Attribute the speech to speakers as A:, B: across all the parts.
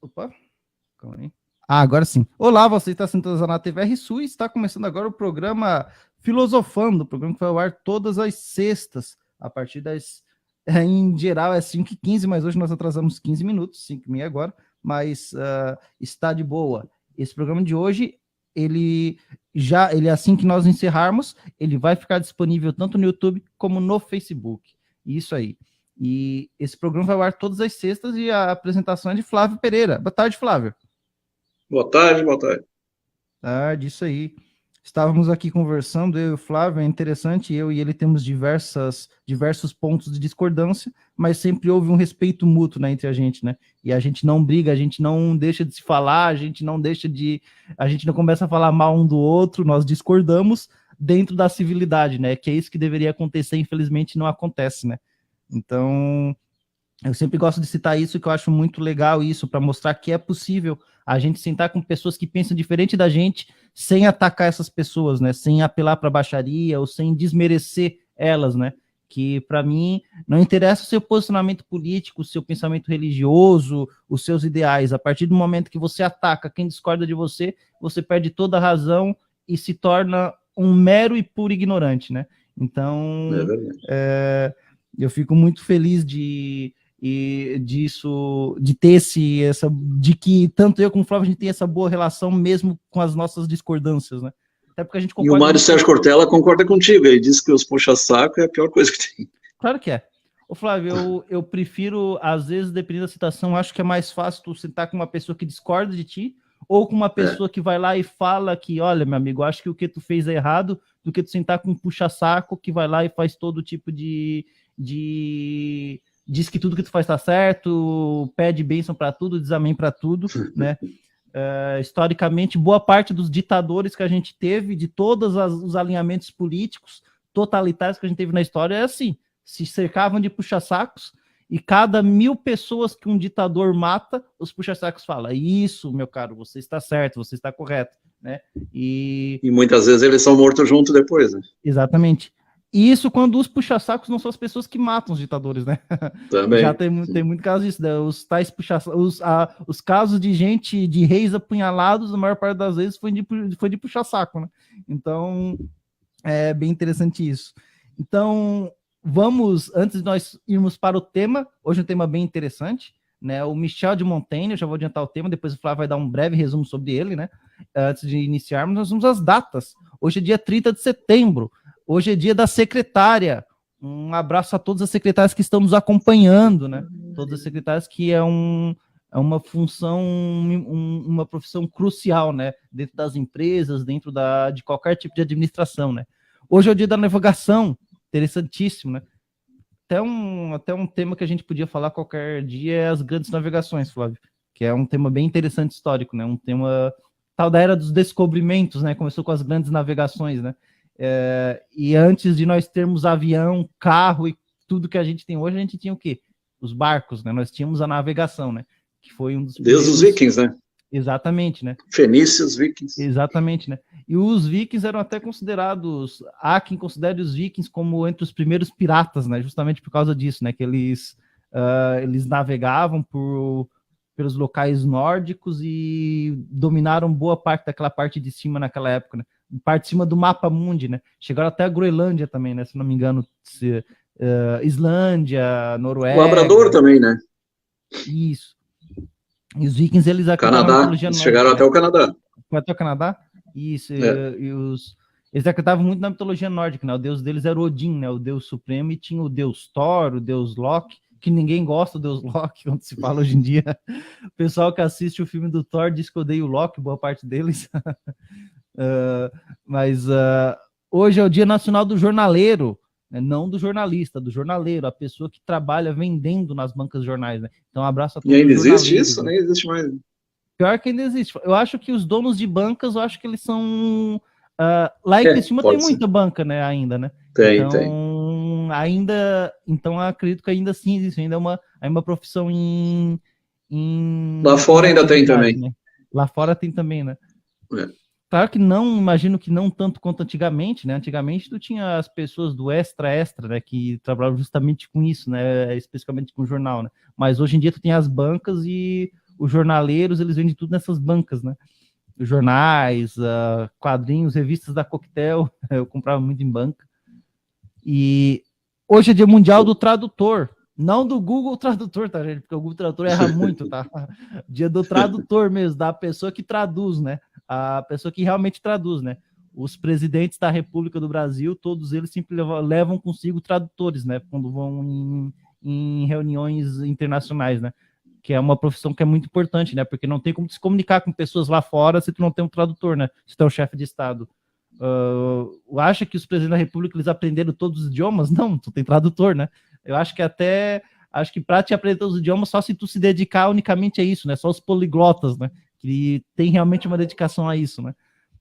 A: Opa, calma aí. Agora sim. Olá, você está sintonizando na TV RSU e está começando agora o programa Filosofando, o programa que vai ao ar todas as sextas, a partir das... em geral é 5h15, mas hoje nós atrasamos 15 minutos, 5h30 agora, mas está de boa. Esse programa de hoje, ele assim que nós encerrarmos, ele vai ficar disponível tanto no YouTube como no Facebook. Isso aí. E esse programa vai ao ar todas as sextas e a apresentação é de Flávio Pereira. Boa tarde, Flávio.
B: Boa tarde, boa tarde.
A: Tarde, isso aí. Estávamos aqui conversando, eu e o Flávio, é interessante, eu e ele temos diversos pontos de discordância, mas sempre houve um respeito mútuo, né, entre a gente, né? E a gente não briga, a gente não deixa de se falar, a gente não começa a falar mal um do outro, nós discordamos dentro da civilidade, né? Que é isso que deveria acontecer, infelizmente não acontece, né? Então, eu sempre gosto de citar isso, que eu acho muito legal isso, para mostrar que é possível a gente sentar com pessoas que pensam diferente da gente, sem atacar essas pessoas, né? Sem apelar para baixaria ou sem desmerecer elas, né? Que para mim não interessa o seu posicionamento político, o seu pensamento religioso, os seus ideais. A partir do momento que você ataca quem discorda de você, você perde toda a razão e se torna um mero e puro ignorante, né? Então, eu fico muito feliz de que tanto eu como o Flávio a gente tem essa boa relação mesmo com as nossas discordâncias, né? Até porque a gente concorda.
B: E o Mário Sérgio Cortella concorda contigo, ele diz que os puxa-saco é a pior coisa que tem.
A: Claro que é. Ô Flávio, eu prefiro, às vezes, dependendo da situação, acho que é mais fácil tu sentar com uma pessoa que discorda de ti, ou com uma pessoa que vai lá e fala que, olha, meu amigo, acho que o que tu fez é errado, do que tu sentar com um puxa-saco que vai lá e faz todo tipo diz que tudo que tu faz tá certo, pede bênção para tudo, diz amém para tudo, né? Historicamente, boa parte dos ditadores que a gente teve, de todos os alinhamentos políticos totalitários que a gente teve na história, é assim, se cercavam de puxa-sacos, e cada 1000 pessoas que um ditador mata, os puxa-sacos falam, isso, meu caro, você está certo, você está correto, né?
B: E muitas vezes eles são mortos junto depois, né?
A: Exatamente. E isso quando os puxa-sacos não são as pessoas que matam os ditadores, né?
B: Também.
A: Já tem muito caso disso, né? Os casos de gente, de reis apunhalados, a maior parte das vezes foi de puxa-saco, né? Então, é bem interessante isso. Então, antes de nós irmos para o tema, hoje é um tema bem interessante, né? O Michel de Montaigne, eu já vou adiantar o tema, depois o Flávio vai dar um breve resumo sobre ele, né? Antes de iniciarmos, nós vamos às datas. Hoje é dia 30 de setembro, hoje é dia da secretária. Um abraço a todas as secretárias que estão nos acompanhando, né? Todas as secretárias que é uma função, uma profissão crucial, né? Dentro das empresas, dentro de qualquer tipo de administração, né? Hoje é o dia da navegação, interessantíssimo, né? Até um tema que a gente podia falar qualquer dia é as grandes navegações, Flávio, que é um tema bem interessante histórico, né? Um tema tal da era dos descobrimentos, né? Começou com as grandes navegações, né? E antes de nós termos avião, carro e tudo que a gente tem hoje, a gente tinha o quê? Os barcos, né? Nós tínhamos a navegação, né? Que foi um dos primeiros...
B: Desde os vikings, né?
A: Exatamente, né?
B: Fenícios, vikings.
A: Exatamente, né? E os vikings eram até considerados... Há quem considere os vikings como entre os primeiros piratas, né? Justamente por causa disso, né? Que eles navegavam pelos locais nórdicos e dominaram boa parte daquela parte de cima naquela época, né? Parte de cima do mapa mundi, né? Chegaram até a Groenlândia também, né? Se não me engano, Islândia, Noruega...
B: O Labrador também, né?
A: Isso. E os vikings, eles acreditavam na mitologia nórdica.
B: Chegaram até o Canadá.
A: Foi até o Canadá? Isso. Eles acreditavam muito na mitologia nórdica, né? O deus deles era Odin, né? O deus supremo, e tinha o deus Thor, o deus Loki, que ninguém gosta do deus Loki, quando se fala hoje em dia. O pessoal que assiste o filme do Thor diz que odeia o Loki, boa parte deles. Mas hoje é o Dia Nacional do Jornaleiro, né? Não do jornalista, do jornaleiro, a pessoa que trabalha vendendo nas bancas de jornais, né? Então, um abraço a todos.
B: E ainda existe isso? Nem existe mais.
A: Pior que ainda existe. Eu acho que os donos de bancas, eu acho que eles são... lá em Criciúma tem muita banca, né? Ainda, né?
B: Tem.
A: Então, acredito que ainda sim existe. Ainda é uma profissão
B: Lá fora ainda tem também.
A: Né? Lá fora tem também, né? Claro que não, imagino que não tanto quanto antigamente, né? Antigamente tu tinha as pessoas do extra, né? Que trabalhavam justamente com isso, né? Especificamente com jornal, né? Mas hoje em dia tu tem as bancas e os jornaleiros, eles vendem tudo nessas bancas, né? Os jornais, quadrinhos, revistas da Coquetel, eu comprava muito em banca. E hoje é dia mundial do tradutor, não do Google Tradutor, tá, gente? Porque o Google Tradutor erra muito, tá? Dia do tradutor mesmo, da pessoa que traduz, né? A pessoa que realmente traduz, né? Os presidentes da República do Brasil, todos eles sempre levam consigo tradutores, né? Quando vão em reuniões internacionais, né? Que é uma profissão que é muito importante, né? Porque não tem como se comunicar com pessoas lá fora se tu não tem um tradutor, né? Se tu é o chefe de Estado. Acha que os presidentes da República eles aprenderam todos os idiomas? Não, tu tem tradutor, né? Eu acho que para te aprender todos os idiomas, só se tu se dedicar unicamente a isso, né? Só os poliglotas, né? Que tem realmente uma dedicação a isso, né?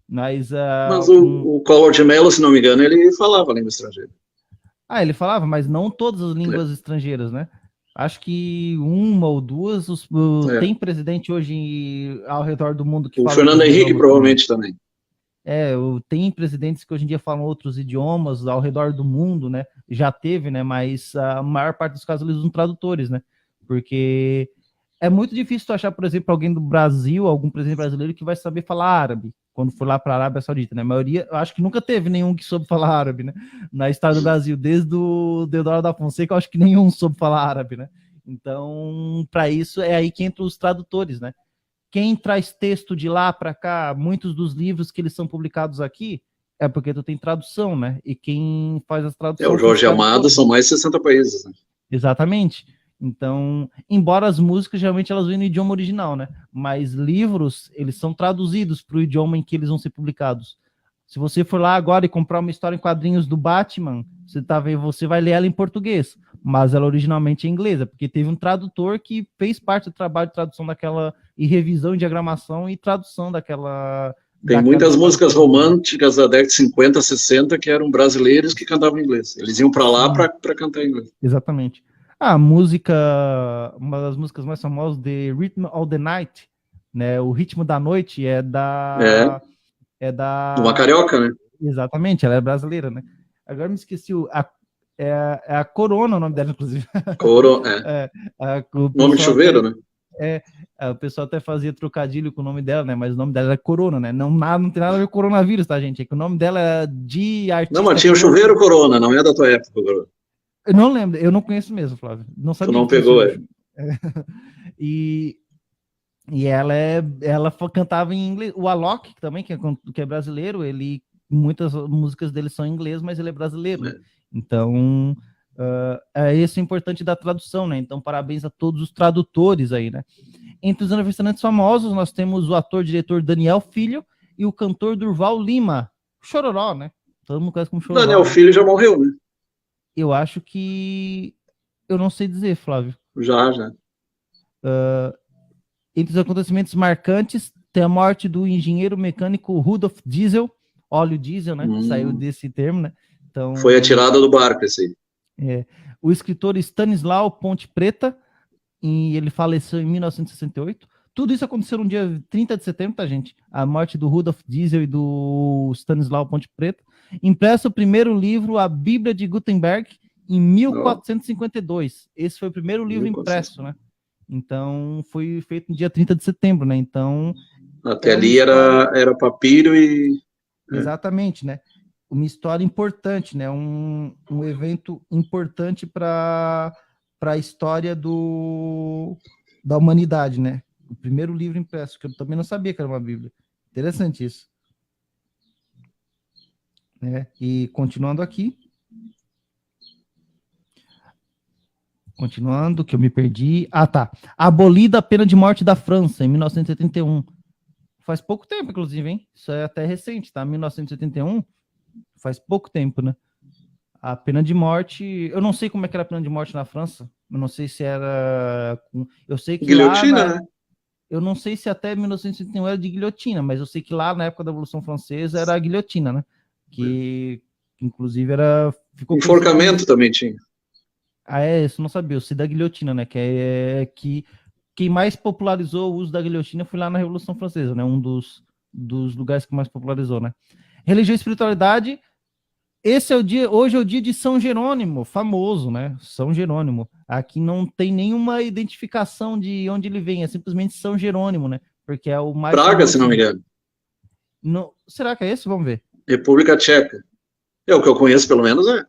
A: Mas
B: o Collor de Mello, se não me engano, ele falava língua estrangeira.
A: Ele falava, mas não todas as línguas estrangeiras, né? Acho que uma ou duas. Tem presidente hoje ao redor do mundo que
B: fala. O
A: Fernando
B: Henrique provavelmente também.
A: Tem presidentes que hoje em dia falam outros idiomas ao redor do mundo, né? Já teve, né? Mas a maior parte dos casos eles usam tradutores, né? Porque é muito difícil tu achar, por exemplo, alguém do Brasil, algum presidente brasileiro que vai saber falar árabe quando for lá para a Arábia Saudita, né? A maioria, eu acho que nunca teve nenhum que soube falar árabe, né? Na história do Brasil, desde o Deodoro da Fonseca, eu acho que nenhum soube falar árabe, né? Então, para isso, é aí que entram os tradutores, né? Quem traz texto de lá para cá, muitos dos livros que eles são publicados aqui, é porque tu tem tradução, né? E quem faz as traduções...
B: o Jorge Amado, são mais de 60 países, né?
A: Exatamente. Então, embora as músicas geralmente elas vêm no idioma original, né? Mas livros, eles são traduzidos para o idioma em que eles vão ser publicados. Se você for lá agora e comprar uma história em quadrinhos do Batman, você vai ler ela em português, mas ela originalmente é inglesa, porque teve um tradutor que fez parte do trabalho de tradução daquela, e revisão, e diagramação e tradução daquela...
B: Tem muitas músicas românticas da década de 50, 60 que eram brasileiros que cantavam em inglês. Eles iam para lá para cantar em inglês.
A: Exatamente. Uma das músicas mais famosas, The Rhythm of the Night, né? O Ritmo da Noite é da...
B: Uma carioca, né?
A: Exatamente, ela é brasileira, né? Agora me esqueci, é a Corona o nome dela, inclusive.
B: Nome de chuveiro, né?
A: O pessoal até fazia trocadilho com o nome dela, né? Mas o nome dela é Corona, né? Não tem nada a ver com coronavírus, tá, gente? É que o nome dela é de artista...
B: Não, mas tinha o chuveiro Corona, não é da tua época, Corona.
A: Eu não lembro, eu não conheço mesmo, Flávio. Não sabia.
B: Tu não pegou,
A: E ela cantava em inglês. O Alok também, que é brasileiro, muitas músicas dele são em inglês, mas ele é brasileiro. Então, isso é importante da tradução, né? Então, parabéns a todos os tradutores aí, né? Entre os aniversariantes famosos, nós temos o ator-diretor Daniel Filho e o cantor Durval Lima. Chororó, né? Todo mundo conhece como Chororó.
B: Daniel Filho já morreu, né?
A: Eu acho que... Eu não sei dizer, Flávio.
B: Já.
A: Entre os acontecimentos marcantes, tem a morte do engenheiro mecânico Rudolf Diesel, óleo diesel, né? Saiu desse termo, né? Então,
B: foi atirada do barco, esse aí.
A: O escritor Stanislau Ponte Preta, e ele faleceu em 1968. Tudo isso aconteceu no dia 30 de setembro, tá, gente? A morte do Rudolf Diesel e do Stanislau Ponte Preta. Impresso o primeiro livro, a Bíblia de Gutenberg, em 1452. Esse foi o primeiro livro impresso, né? Então, foi feito no dia 30 de setembro, né? Então...
B: Até ali era papiro e...
A: Exatamente, né? Uma história importante, né? Um evento importante para a história da humanidade, né? O primeiro livro impresso, que eu também não sabia que era uma Bíblia. Interessante isso. E continuando aqui. Continuando, que eu me perdi. Tá. Abolida a pena de morte da França, em 1971. Faz pouco tempo, inclusive, hein? Isso é até recente, tá? 1971, faz pouco tempo, né? A pena de morte... Eu não sei como é que era a pena de morte na França. Eu não sei se era... Eu sei que
B: guilhotina, né?
A: Eu não sei se até 1971 era de guilhotina, mas eu sei que lá, na época da Revolução Francesa, era a guilhotina, né? Que, inclusive, era...
B: Enforcamento também tinha.
A: Isso eu não sabia. Eu sei da guilhotina, né? Que quem mais popularizou o uso da guilhotina foi lá na Revolução Francesa, né? Um dos lugares que mais popularizou, né? Religião e espiritualidade. esse é o dia, hoje é o dia de São Jerônimo, famoso, né? São Jerônimo. Aqui não tem nenhuma identificação de onde ele vem, é simplesmente São Jerônimo, né? Porque é o mais
B: Praga,
A: famoso.
B: se não me engano.
A: Será que é esse? Vamos ver.
B: República Tcheca. É o que eu conheço, pelo menos, é.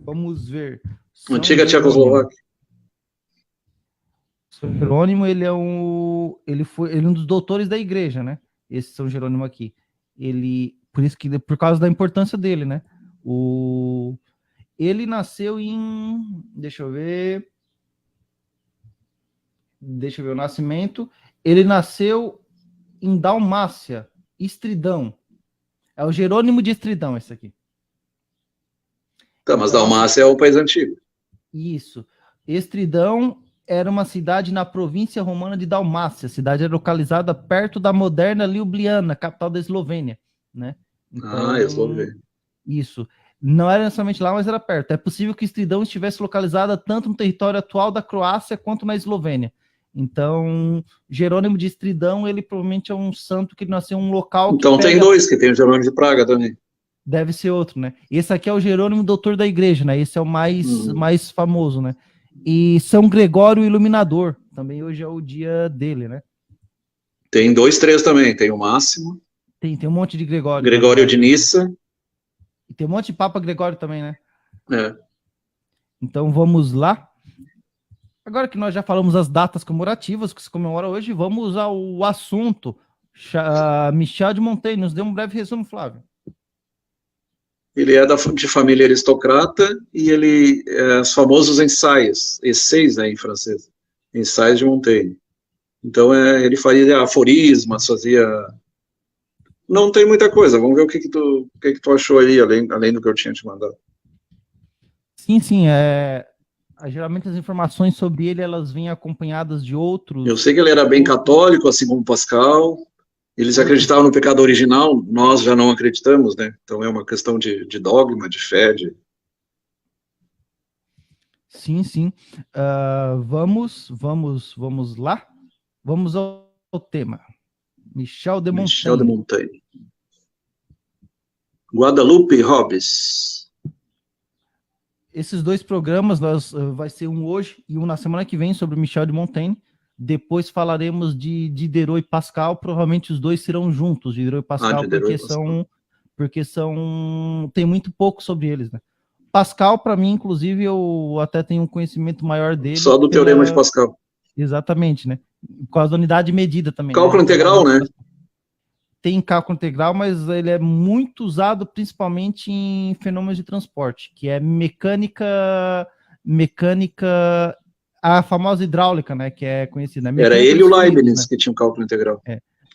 A: Vamos ver. São
B: Antiga
A: Jerônimo.
B: Tchecoslováquia.
A: São Jerônimo, ele é um dos doutores da igreja, né? Esse São Jerônimo aqui. Por causa da importância dele, né? Ele nasceu em, deixa eu ver o nascimento. Ele nasceu em Dalmácia, Estridão. É o Jerônimo de Estridão, esse aqui.
B: Tá, mas Dalmácia é o país antigo.
A: Isso. Estridão era uma cidade na província romana de Dalmácia. A cidade era localizada perto da moderna Ljubljana, capital da Eslovênia, né? Então,
B: Eslovênia.
A: Isso. Não era necessariamente lá, mas era perto. É possível que Estridão estivesse localizada tanto no território atual da Croácia quanto na Eslovênia. Então, Jerônimo de Estridão, ele provavelmente é um santo que nasceu em um local...
B: Então tem dois, que tem o Jerônimo de Praga também.
A: Deve ser outro, né? Esse aqui é o Jerônimo, doutor da igreja, né? Esse é o mais famoso, né? E São Gregório Iluminador, também hoje é o dia dele, né?
B: Tem 2, 3 também, tem o Máximo.
A: Tem um monte de Gregório.
B: Gregório de Nissa.
A: E tem um monte de Papa Gregório também, né?
B: É.
A: Então vamos lá. Agora que nós já falamos as datas comemorativas que se comemora hoje, vamos ao assunto. Michel de Montaigne, nos dê um breve resumo, Flávio.
B: Ele é de família aristocrata e ele os famosos ensaios, essays, né, em francês, ensaios de Montaigne. Então ele fazia aforismas, fazia... Não tem muita coisa, vamos ver o que tu achou aí, além do que eu tinha te mandado.
A: Sim, geralmente as informações sobre ele, elas vêm acompanhadas de outros...
B: Eu sei que ele era bem católico, assim como Pascal. Eles acreditavam no pecado original, nós já não acreditamos, né? Então é uma questão de dogma, de fé.
A: Sim. Vamos lá? Vamos ao tema. Michel de
B: Montaigne. Guadalupe Hobbes.
A: Esses dois programas, vai ser um hoje e um na semana que vem sobre Michel de Montaigne. Depois falaremos de Diderot e Pascal, provavelmente os dois serão juntos, Diderot e Pascal, porque tem muito pouco sobre eles, né? Pascal, para mim, inclusive, eu até tenho um conhecimento maior dele.
B: Só do Teorema de Pascal.
A: Exatamente, né? Por causa da unidade de medida também.
B: Cálculo integral, né?
A: Tem cálculo integral, mas ele é muito usado principalmente em fenômenos de transporte, que é mecânica, a famosa hidráulica, né, que é conhecida.
B: Era ele e o Leibniz, né, que tinha um cálculo integral.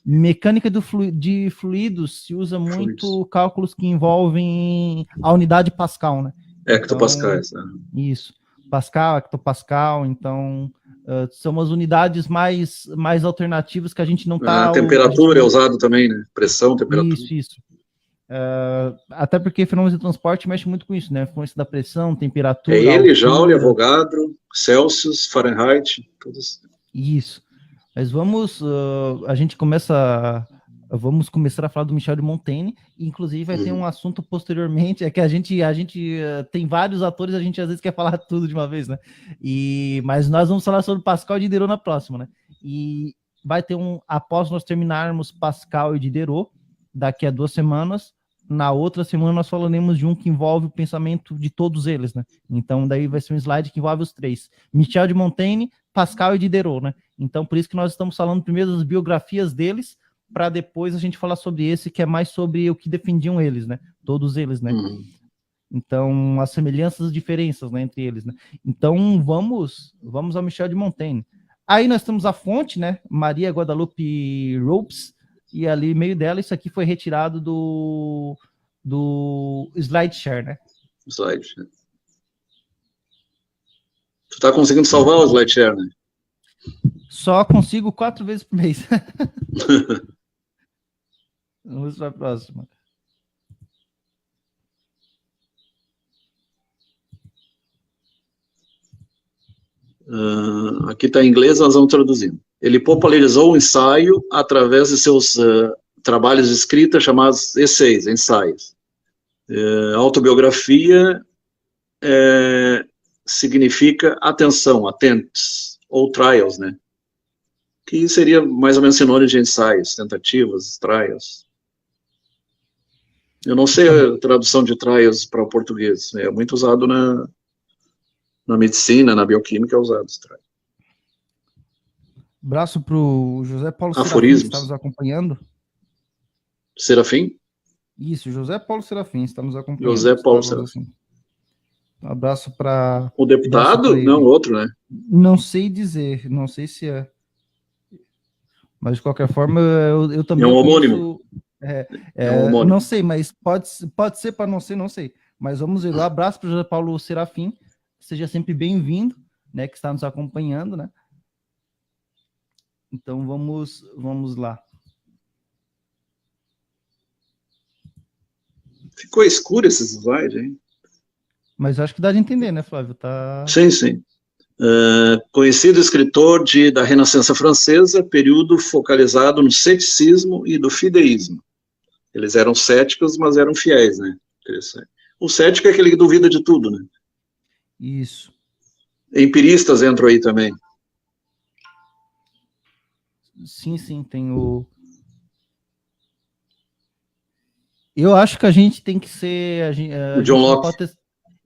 A: Mecânica de fluidos se usa muito cálculos que envolvem a unidade Pascal, né?
B: Hectopascais.
A: Isso. Pascal, hectopascal, então são umas unidades mais alternativas que a gente não está...
B: A temperatura é usado também, né? Pressão, temperatura.
A: Isso. Até porque fenômenos de transporte mexe muito com isso, né? Influência da pressão, temperatura...
B: ele, Joule, Avogadro, Celsius, Fahrenheit, todos.
A: Isso. Mas vamos começar a falar do Michel de Montaigne, e inclusive vai ter um assunto posteriormente, é que a gente tem vários atores, a gente às vezes quer falar tudo de uma vez, né? Mas nós vamos falar sobre Pascal e Diderot na próxima, né? E vai ter após nós terminarmos Pascal e Diderot, daqui a 2 semanas, na outra semana nós falaremos de um que envolve o pensamento de todos eles, né? Então daí vai ser um slide que envolve os 3. Michel de Montaigne, Pascal e Diderot, né? Então por isso que nós estamos falando primeiro das biografias deles, para depois a gente falar sobre esse, que é mais sobre o que defendiam eles, né? Todos eles, né? Então, as semelhanças e diferenças, né, entre eles, né? Então, vamos ao Michel de Montaigne. Aí nós temos a fonte, né? Maria Guadalupe Robes, e ali, meio dela, isso aqui foi retirado do SlideShare, né?
B: SlideShare. Tu tá conseguindo salvar o SlideShare, né?
A: Só consigo 4 vezes por mês. Vamos para a próxima.
B: Aqui está em inglês, nós vamos traduzindo. Ele popularizou o ensaio através de seus trabalhos de escrita chamados essays, ensaios. Autobiografia significa atenção, attempts, ou trials, né? Que seria mais ou menos sinônimo de ensaios, tentativas, trials. Eu não sei a tradução de trials para o português, é muito usado na medicina, na bioquímica é usado esse trial.
A: Abraço para o José Paulo Serafim, que
B: Aforismos.
A: está nos acompanhando.
B: Serafim?
A: Isso, José Paulo Serafim está nos acompanhando.
B: José Paulo Serafim.
A: Assim. Um abraço para...
B: O deputado? Não, outro, né?
A: Não sei dizer, não sei se é. Mas, de qualquer forma, eu também...
B: É um homônimo.
A: Um homônimo. Não sei, mas pode ser para não sei. Mas vamos ver. Um abraço para o José Paulo Serafim. Seja sempre bem-vindo, né, que está nos acompanhando, né? Então, vamos lá.
B: Ficou escuro esse slide, hein?
A: Mas acho que dá de entender, né, Flávio? Tá...
B: Sim, sim. Conhecido escritor da Renascença Francesa, período focalizado no ceticismo e do fideísmo. Eles eram céticos, mas eram fiéis, né? Interessante. O cético é aquele que duvida de tudo, né?
A: Isso.
B: Empiristas entram aí também.
A: Sim, tem o... Eu acho que a gente tem que ser...
B: O John Locke.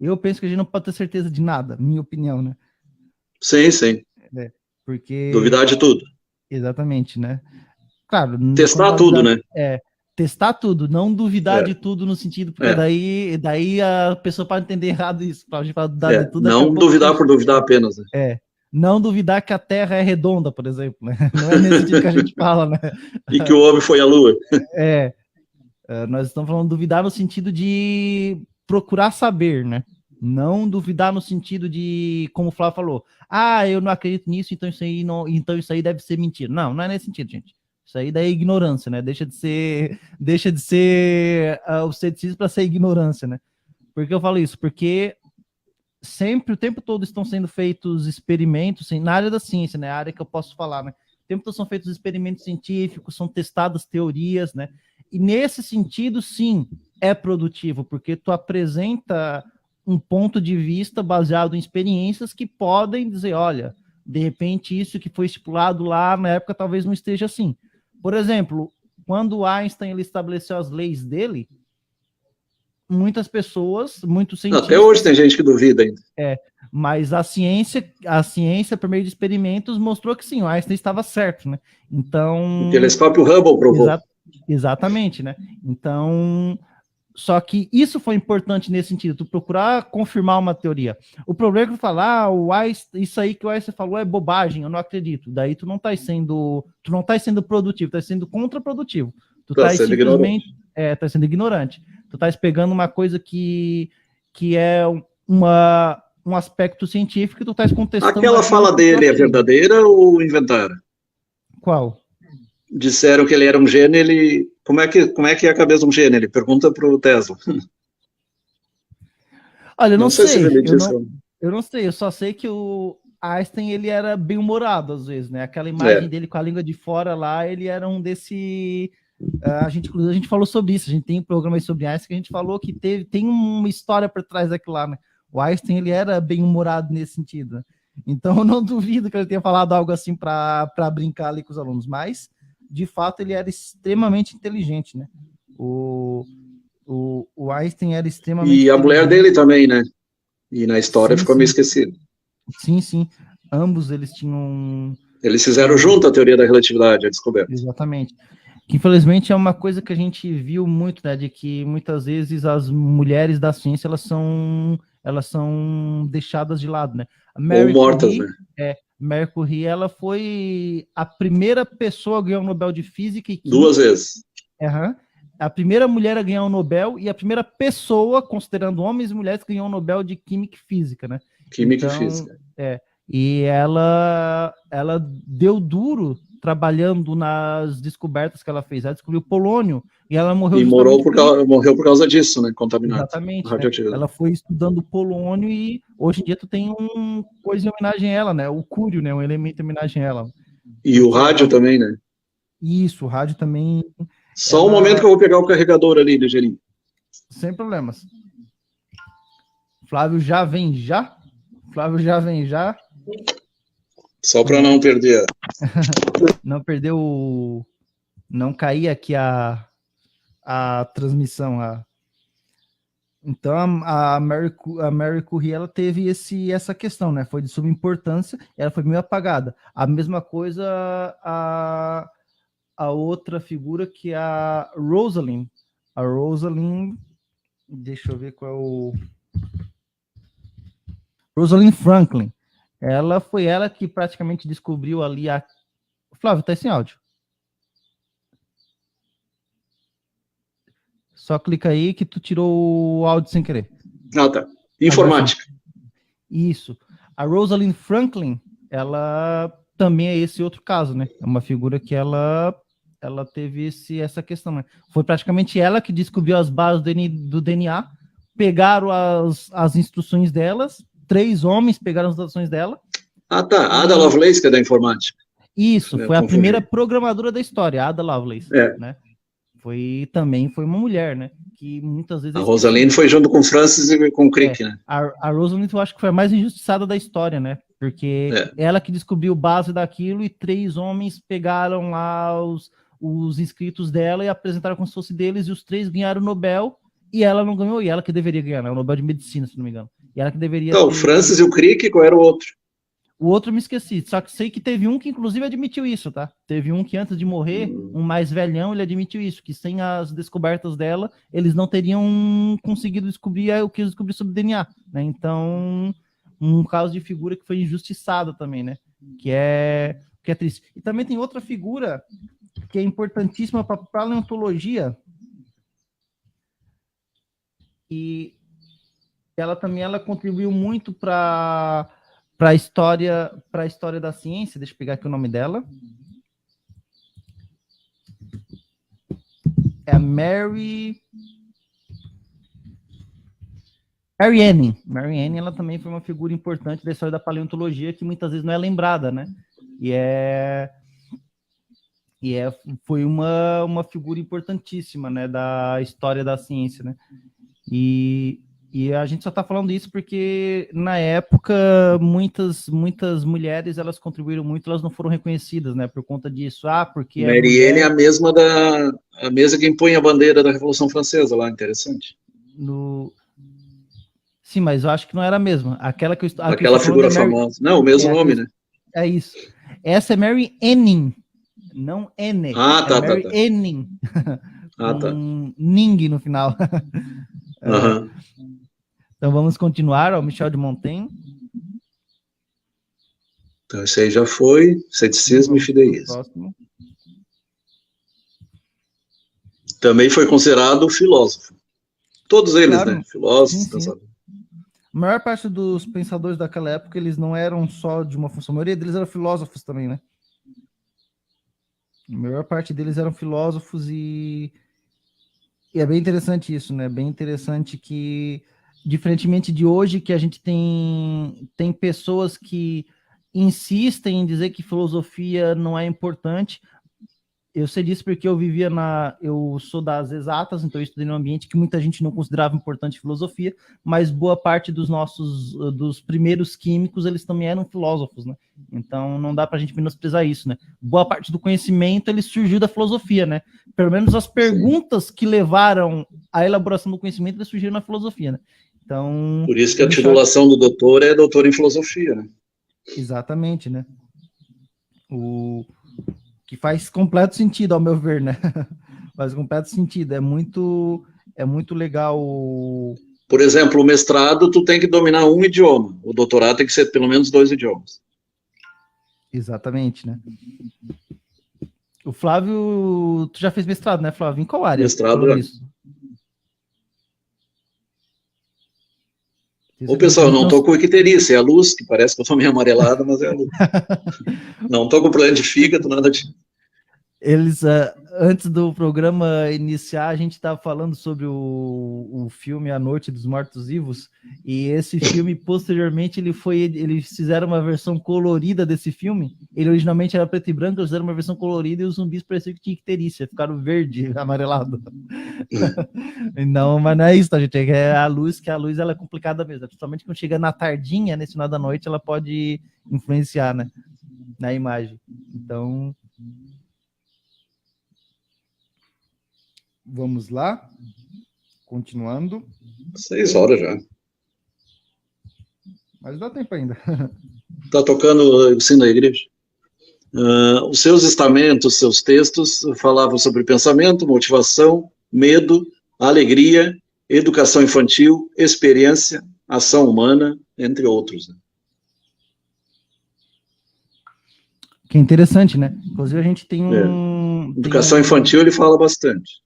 A: Eu penso que a gente não pode ter certeza de nada, minha opinião, né?
B: Sim.
A: Porque...
B: Duvidar de tudo.
A: Exatamente, né? Claro...
B: Testar tudo, né?
A: Testar tudo, não duvidar de tudo no sentido... Porque daí a pessoa pode entender errado isso. A gente pode duvidar de tudo.
B: Não duvidar por duvidar apenas, né?
A: Não duvidar que a Terra é redonda, por exemplo, né? Não é nesse sentido que a gente fala, né?
B: E que o homem foi à Lua.
A: Nós estamos falando de duvidar no sentido de procurar saber, né? Não duvidar no sentido de, como o Flávio falou, eu não acredito nisso, então isso aí deve ser mentira. Não é nesse sentido, gente. Isso aí daí é ignorância, né? Deixa de ser o ceticismo para ser ignorância, né? Por que eu falo isso? Porque sempre, o tempo todo, estão sendo feitos experimentos, na área da ciência, né? A área que eu posso falar, né? O tempo todo são feitos experimentos científicos, são testadas teorias, né? E nesse sentido, sim, é produtivo, porque tu apresenta um ponto de vista baseado em experiências que podem dizer, olha, de repente isso que foi estipulado lá na época talvez não esteja assim. Por exemplo, quando Einstein ele estabeleceu as leis dele, muitas pessoas, muitos cientistas...
B: Até hoje tem gente que duvida ainda.
A: Mas a ciência, por meio de experimentos, mostrou que sim, o Einstein estava certo, né? Então...
B: O telescópio Hubble provou.
A: Exatamente, né? Então... Só que isso foi importante nesse sentido, tu procurar confirmar uma teoria. O problema é que tu fala, isso aí que o Einstein falou é bobagem, eu não acredito. Daí tu não tá sendo produtivo, tu tá sendo contraprodutivo. Tu tá simplesmente tá sendo ignorante. Tu tá pegando uma coisa que é um aspecto científico e tu tá contestando.
B: Aquela fala dele é verdadeira ou inventaram?
A: Qual?
B: Disseram que ele era um gênio, como é que é a cabeça de um gênio? Ele pergunta para o Tesla.
A: Olha, eu não sei. Eu não sei, eu só sei que o Einstein, ele era bem humorado às vezes, né? Aquela imagem dele com a língua de fora lá, ele era um desse... a gente falou sobre isso, a gente tem um programa aí sobre Einstein que a gente falou que tem uma história por trás daquilo lá, né? O Einstein, ele era bem humorado nesse sentido, né? Então eu não duvido que ele tenha falado algo assim para brincar ali com os alunos, mas de fato ele era extremamente inteligente, né? O Einstein era extremamente
B: E a mulher dele também, né? E na história ficou meio esquecido.
A: Sim. Ambos eles tinham...
B: Eles fizeram junto a teoria da relatividade, a descoberta.
A: Exatamente. Que infelizmente é uma coisa que a gente viu muito, né? De que muitas vezes as mulheres da ciência elas são deixadas de lado, né?
B: Ou mortas, né?
A: Marie Curie, ela foi a primeira pessoa a ganhar o Nobel de Física e Química.
B: 2 vezes.
A: A primeira mulher a ganhar o Nobel e a primeira pessoa, considerando homens e mulheres, que ganhou o Nobel de Química e Física, né?
B: Química e Física.
A: E ela deu duro trabalhando nas descobertas que ela fez. Ela descobriu polônio e ela morreu...
B: E morreu por causa disso, né? Contaminado.
A: Exatamente. Né? Ela foi estudando polônio e hoje em dia tu tem uma coisa em homenagem a ela, né? O cúrio, né? Um elemento em homenagem a ela.
B: E o rádio também, né?
A: Isso, o rádio também...
B: Só um momento que eu vou pegar o carregador ali, ligeirinho.
A: Sem problemas. Flávio já vem já? Flávio já vem já?
B: Só para não perder.
A: Não perdeu, não cair aqui a transmissão. Então a Mary Curie, ela teve essa questão, né? Foi de suma importância, ela foi meio apagada. A mesma coisa a outra figura que é a Rosalind. A Rosalind, deixa eu ver qual é o... Rosalind Franklin. Foi ela que praticamente descobriu ali a... Flávio, tá sem áudio. Só clica aí que tu tirou o áudio sem querer.
B: Ah, tá. Informática.
A: Isso. A Rosalind Franklin, ela também é esse outro caso, né? É uma figura que ela teve essa questão, né? Foi praticamente ela que descobriu as bases do DNA, pegaram as instruções delas, 3 homens pegaram as instruções dela.
B: Ah, tá. Ada Lovelace, que é da informática.
A: Isso, foi a primeira programadora da história, Ada Lovelace, né? Também foi uma mulher, né? Que muitas vezes...
B: A Rosalind foi junto com Francis e com Crick, né?
A: A Rosalind, eu acho que foi a mais injustiçada da história, né? Porque ela que descobriu base daquilo e 3 homens pegaram lá os inscritos dela e apresentaram como se fosse deles, e os 3 ganharam o Nobel, e ela não ganhou, e ela que deveria ganhar, né? O Nobel de Medicina, se não me engano. E ela que deveria...
B: Então, o Francis e o Crick, qual era o outro?
A: O outro eu me esqueci, só que sei que teve um que inclusive admitiu isso, tá? Teve um que antes de morrer, um mais velhão, ele admitiu isso, que sem as descobertas dela, eles não teriam conseguido descobrir o que eles descobriram sobre o DNA, né? Então, um caso de figura que foi injustiçada também, né? Que é triste. E também tem outra figura que é importantíssima para a paleontologia, e ela também contribuiu muito para a história da ciência. Deixa eu pegar aqui o nome dela. É a Mary Anning. Mary Anning, ela também foi uma figura importante da história da paleontologia, que muitas vezes não é lembrada, né? Foi uma figura importantíssima, né, da história da ciência, né? E a gente só está falando isso porque, na época, muitas mulheres, elas contribuíram muito, elas não foram reconhecidas, né, por conta disso. Porque...
B: Mary Anning é a mesma a mesma que impõe a bandeira da Revolução Francesa lá, interessante.
A: Sim, mas eu acho que não era a mesma. Aquela
B: figura famosa. Não, o mesmo nome, né?
A: É isso. Essa é Mary Anning, não Anne.
B: Tá.
A: Mary Anning.
B: Tá.
A: Ning no final.
B: Uhum.
A: Então vamos continuar, Michel de Montaigne.
B: Então esse aí já foi, ceticismo e fideísmo. Próximo. Também foi considerado filósofo. Todos eles, claro, né? Filósofos, pensadores.
A: A maior parte dos pensadores daquela época, eles não eram só de uma função, a maioria deles eram filósofos também, né? A maior parte deles eram filósofos e é bem interessante isso, né? Bem interessante que, diferentemente de hoje, que a gente tem pessoas que insistem em dizer que filosofia não é importante. Eu sei disso porque eu sou das exatas, então eu estudei num ambiente que muita gente não considerava importante filosofia, mas boa parte dos primeiros químicos, eles também eram filósofos, né? Então não dá pra gente menosprezar isso, né? Boa parte do conhecimento, ele surgiu da filosofia, né? Pelo menos as perguntas que levaram à elaboração do conhecimento, eles surgiram na filosofia, né? Então...
B: Por isso que a titulação do doutor é doutor em filosofia, né?
A: Exatamente, né? Que faz completo sentido, ao meu ver, né? Faz completo sentido. É muito legal.
B: Por exemplo, o mestrado, tu tem que dominar um idioma. O doutorado tem que ser pelo menos 2 idiomas.
A: Exatamente, né? O Flávio, tu já fez mestrado, né, Flávio? Em qual área?
B: Mestrado, já. Ô, pessoal, eu não tô com icterícia, é a luz, que parece que eu tô meio amarelado, mas é a luz. Não tô com problema de fígado, nada de...
A: Eles, antes do programa iniciar, a gente estava falando sobre o filme A Noite dos Mortos-Vivos, e esse filme, posteriormente, eles fizeram uma versão colorida desse filme. Ele originalmente era preto e branco, eles fizeram uma versão colorida e os zumbis pareciam que tinha icterícia, ficaram verde, amarelado. Não, mas não é isso, tá, gente? É a luz, que a luz ela é complicada mesmo. Principalmente quando chega na tardinha, nesse final da noite, ela pode influenciar, né, na imagem. Então, vamos lá, continuando.
B: 6 horas já.
A: Mas dá tempo ainda.
B: Está tocando o sino da igreja. Os seus estamentos, seus textos falavam sobre pensamento, motivação, medo, alegria, educação infantil, experiência, ação humana, entre outros. Né?
A: Que interessante, né? Inclusive a gente tem um...
B: Educação infantil ele fala bastante.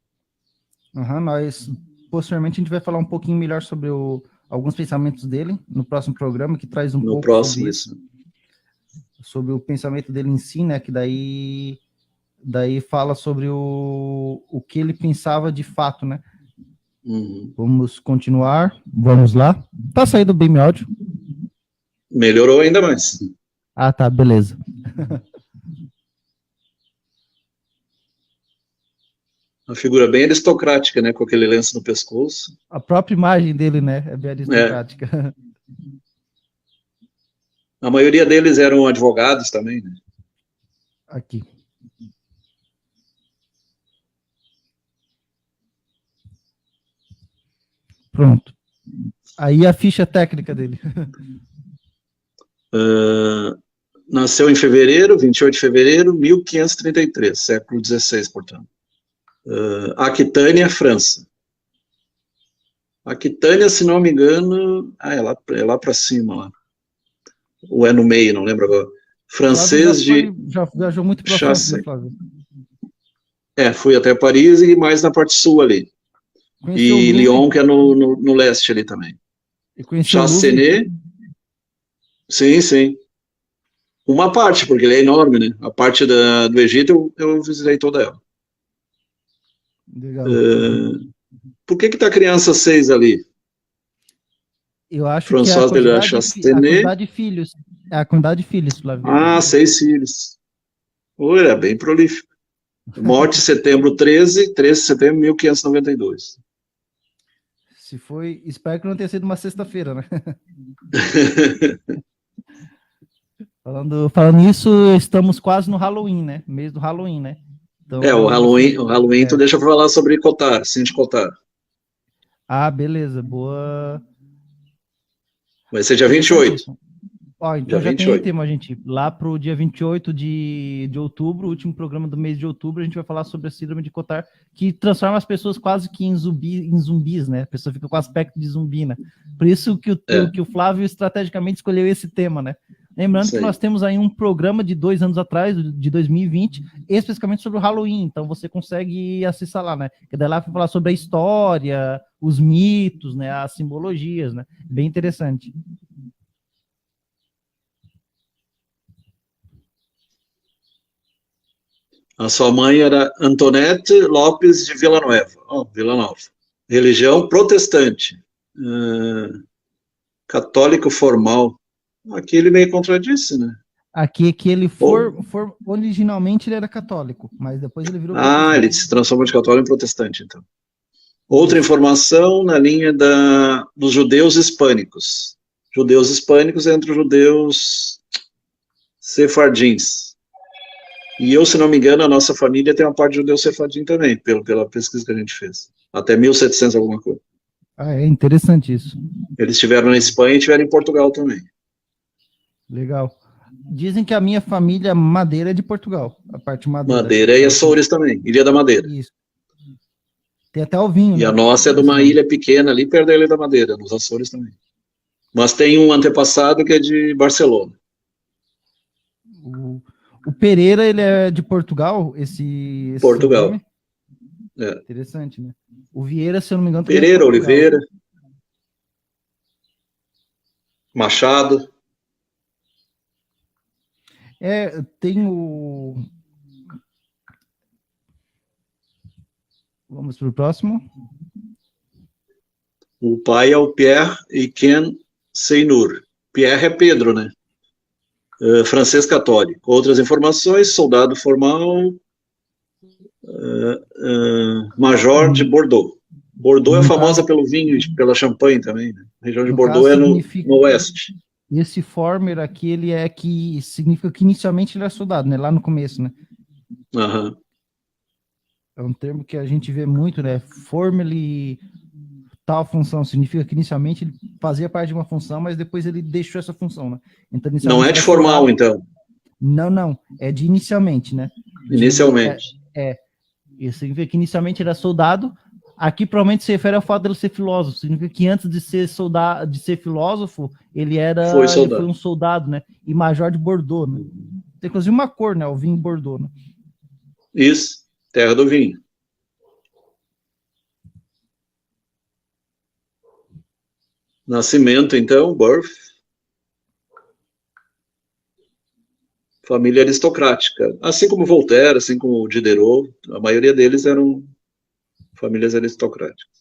A: Nós, posteriormente, a gente vai falar um pouquinho melhor sobre alguns pensamentos dele no próximo programa, que traz um pouco
B: próximo,
A: sobre o pensamento dele em si, né? Que daí fala sobre o que ele pensava de fato, né?
B: Uhum.
A: Vamos continuar. Vamos lá. Tá saindo bem meu áudio?
B: Melhorou ainda mais.
A: Ah, tá, beleza.
B: Uma figura bem aristocrática, né? Com aquele lenço no pescoço.
A: A própria imagem dele, né? É bem aristocrática.
B: A maioria deles eram advogados também, né?
A: Aqui. Pronto. Aí a ficha técnica dele.
B: Nasceu em fevereiro, 28 de fevereiro, 1533, século XVI, portanto. Aquitânia, França. Aquitânia, se não me engano, é lá para cima, lá. Ou é no meio, não lembro agora. Francês
A: já viajou muito para França, né, Flávio?
B: Fui até Paris e mais na parte sul ali. Conheceu e Lyon, que é no leste ali também.
A: E conheceu
B: Chassenet. Sim. Uma parte, porque ele é enorme, né? A parte do Egito eu visitei toda ela.
A: Legal.
B: Por que tá criança 6 ali?
A: Eu acho que é a quantidade de filhos. É a quantidade de filhos, Flávio.
B: 6 filhos. Era bem prolífico. Morte setembro 13 de setembro de 1592.
A: Se foi, espero que não tenha sido uma sexta-feira, né? Falando nisso, estamos quase no Halloween, né? Mês do Halloween, né?
B: Então, o Halloween tu deixa eu falar sobre Cotar, Cindy Cotar.
A: Ah, beleza, boa.
B: Vai ser dia 28.
A: Ó, então dia já 28. Tem tema, gente. Lá pro dia 28 de outubro, o último programa do mês de outubro, a gente vai falar sobre a síndrome de Cotar, que transforma as pessoas quase que em zumbis, né? A pessoa fica com aspecto de zumbi, né? Por isso que o Flávio estrategicamente escolheu esse tema, né? Lembrando que nós temos aí um programa de 2 anos atrás, de 2020, especificamente sobre o Halloween, então você consegue acessar lá, né? Que daí lá vai falar sobre a história, os mitos, né? As simbologias, né? Bem interessante.
B: A sua mãe era Antoinette Lopes de Villanova. Religião protestante. Católico formal. Aqui ele meio contradisse, né?
A: Aqui que ele originalmente ele era católico, mas depois ele virou
B: protestante. Ele se transformou de católico em protestante, então. Outra informação na linha dos judeus hispânicos. Judeus hispânicos entre os judeus sefardins. E eu, se não me engano, a nossa família tem uma parte de judeu sefardim também, pela pesquisa que a gente fez. Até 1700 alguma coisa.
A: Ah, é interessante isso.
B: Eles estiveram na Espanha e estiveram em Portugal também.
A: Legal. Dizem que a minha família Madeira é de Portugal, a parte Madeira.
B: Madeira e Açores também, Ilha da Madeira.
A: Isso. Tem até o vinho,
B: e né? A nossa é de uma ilha pequena ali perto da Ilha da Madeira, nos Açores também. Mas tem um antepassado que é de Barcelona.
A: O Pereira, ele é de Portugal, esse
B: Portugal.
A: Interessante, né? O Vieira, se eu não me engano,
B: Pereira, Oliveira, Machado.
A: Tem o... Vamos para o próximo.
B: O pai é o Pierre e Ken Seymour. Pierre é Pedro, né? Francês católico. Outras informações, soldado formal, major de Bordeaux. Bordeaux é famosa pelo vinho e pela champanhe também, né? A região de Bordeaux é no oeste.
A: Esse former aqui, ele é que significa que inicialmente ele é soldado, né? Lá no começo, né?
B: Uhum.
A: É um termo que a gente vê muito, né? Formerly tal função, significa que inicialmente ele fazia parte de uma função, mas depois ele deixou essa função, né? Então,
B: não é de formal, então?
A: Não, é de inicialmente, né?
B: Inicialmente.
A: Isso significa que inicialmente era soldado. Aqui provavelmente se refere ao fato dele ser filósofo, significa que antes de ser soldado, de ser filósofo, ele foi um soldado, né? E major de Bordeaux, né? Tem inclusive uma cor, né? O vinho Bordeaux, né?
B: Isso, terra do vinho. Nascimento, então, birth. Família aristocrática. Assim como Voltaire, assim como Diderot, a maioria deles eram famílias aristocráticas.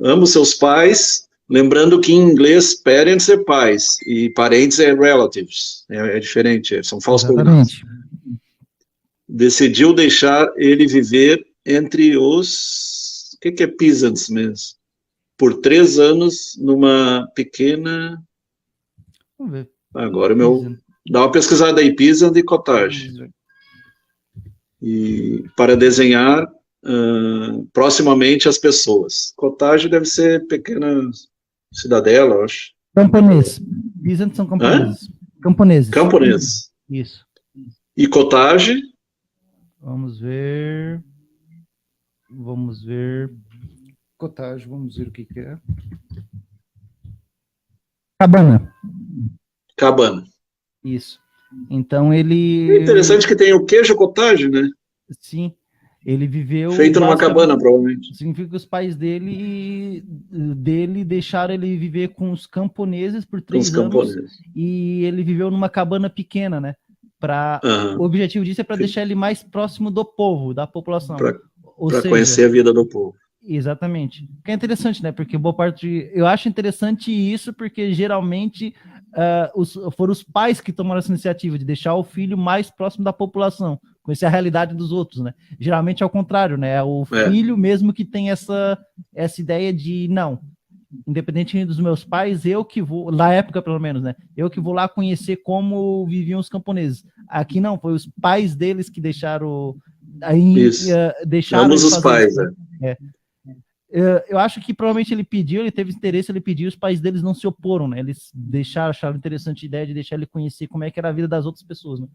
B: Ambos seus pais, lembrando que em inglês parents é pais e parentes é relatives. É diferente, são false pronouns. Decidiu deixar ele viver entre os... O que é peasants mesmo? Por 3 anos numa pequena...
A: Vamos ver.
B: Agora dá uma pesquisada aí, peasant e cottage. E para desenhar proximamente as pessoas. Cottage deve ser pequena cidadela, eu acho.
A: Camponês. Peasant são camponeses. Camponeses. Isso.
B: E cottage?
A: Vamos ver. Cottage, vamos ver o que é.
B: Cabana.
A: Isso. Então ele...
B: É interessante que tem o queijo cottage, né?
A: Sim. Ele viveu...
B: Feito numa cabana, provavelmente.
A: Significa que os pais dele deixaram ele viver com os camponeses por 3 anos. E ele viveu numa cabana pequena, né? O objetivo disso é para deixar ele mais próximo do povo, da população.
B: Para conhecer a vida do povo.
A: Exatamente. Que é interessante, né? Porque boa parte... Eu acho interessante isso porque geralmente foram os pais que tomaram essa iniciativa de deixar o filho mais próximo da população, conhecer a realidade dos outros, né? Geralmente é o contrário, né? É o filho mesmo que tem essa ideia de, não, independente dos meus pais, eu que vou, na época pelo menos, né? Eu que vou lá conhecer como viviam os camponeses. Aqui não, foi os pais deles que deixaram...
B: Ambos os pais, né?
A: Eu acho que provavelmente ele teve interesse, ele pediu, os pais deles não se oporam, né? Eles acharam interessante a ideia de deixar ele conhecer como é que era a vida das outras pessoas, né?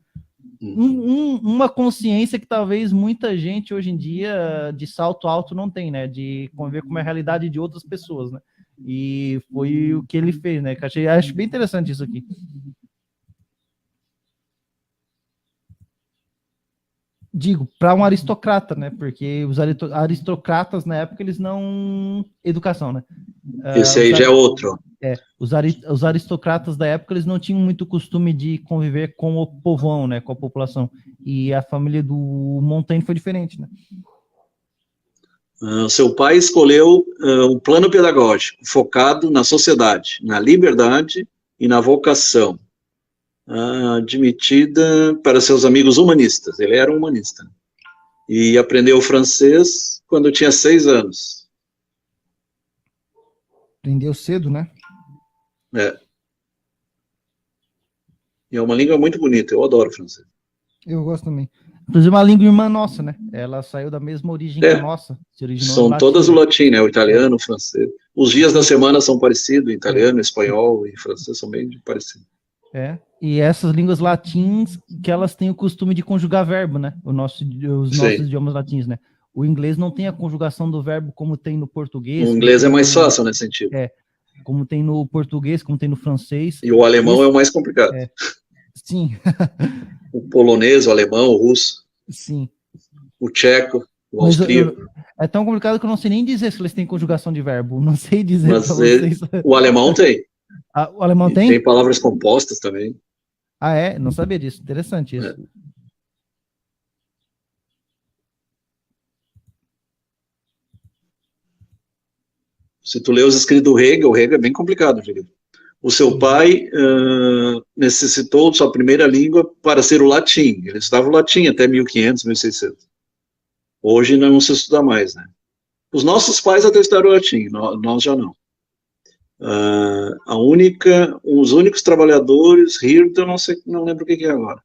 A: Uma consciência que talvez muita gente hoje em dia de salto alto não tem, né? De conviver com a realidade de outras pessoas, né? E foi o que ele fez, né? Que acho bem interessante isso aqui. Digo, para um aristocrata, né? Porque os aristocratas na época eles não... Educação, né?
B: Esse aí já é outro.
A: Os aristocratas da época eles não tinham muito costume de conviver com o povão, né? Com a população. E a família do Montaigne foi diferente, né?
B: Seu pai escolheu um plano pedagógico focado na sociedade, na liberdade e na vocação. Admitida para seus amigos humanistas. Ele era um humanista. E aprendeu francês quando tinha 6 anos.
A: Aprendeu cedo, né?
B: E é uma língua muito bonita, eu adoro francês.
A: Eu gosto também. Inclusive uma língua irmã nossa, né? Ela saiu da mesma origem que a nossa.
B: São todas o latim, né? O italiano, o francês. Os dias da semana são parecidos, italiano, espanhol e francês são bem parecidos.
A: E essas línguas latins que elas têm o costume de conjugar verbo, né? Os nossos idiomas latins, né? O inglês não tem a conjugação do verbo como tem no português.
B: O inglês é mais fácil nesse sentido.
A: Como tem no português, como tem no francês.
B: E o alemão é o mais complicado.
A: Sim.
B: O polonês, o alemão, o russo.
A: Sim.
B: O tcheco, o austríaco.
A: É tão complicado que eu não sei nem dizer se eles têm conjugação de verbo. Não sei dizer
B: para vocês. O alemão tem.
A: O alemão tem?
B: Tem palavras compostas também.
A: Não sabia disso. Interessante isso.
B: Se tu lê os escritos do Hegel, o Hegel é bem complicado, Felipe. O seu pai necessitou de sua primeira língua para ser o latim. Ele estudava o latim até 1500, 1600. Hoje não se estuda mais, né? Os nossos pais até estudaram latim, nós já não. Os únicos trabalhadores, Hirdo, não lembro o que é agora,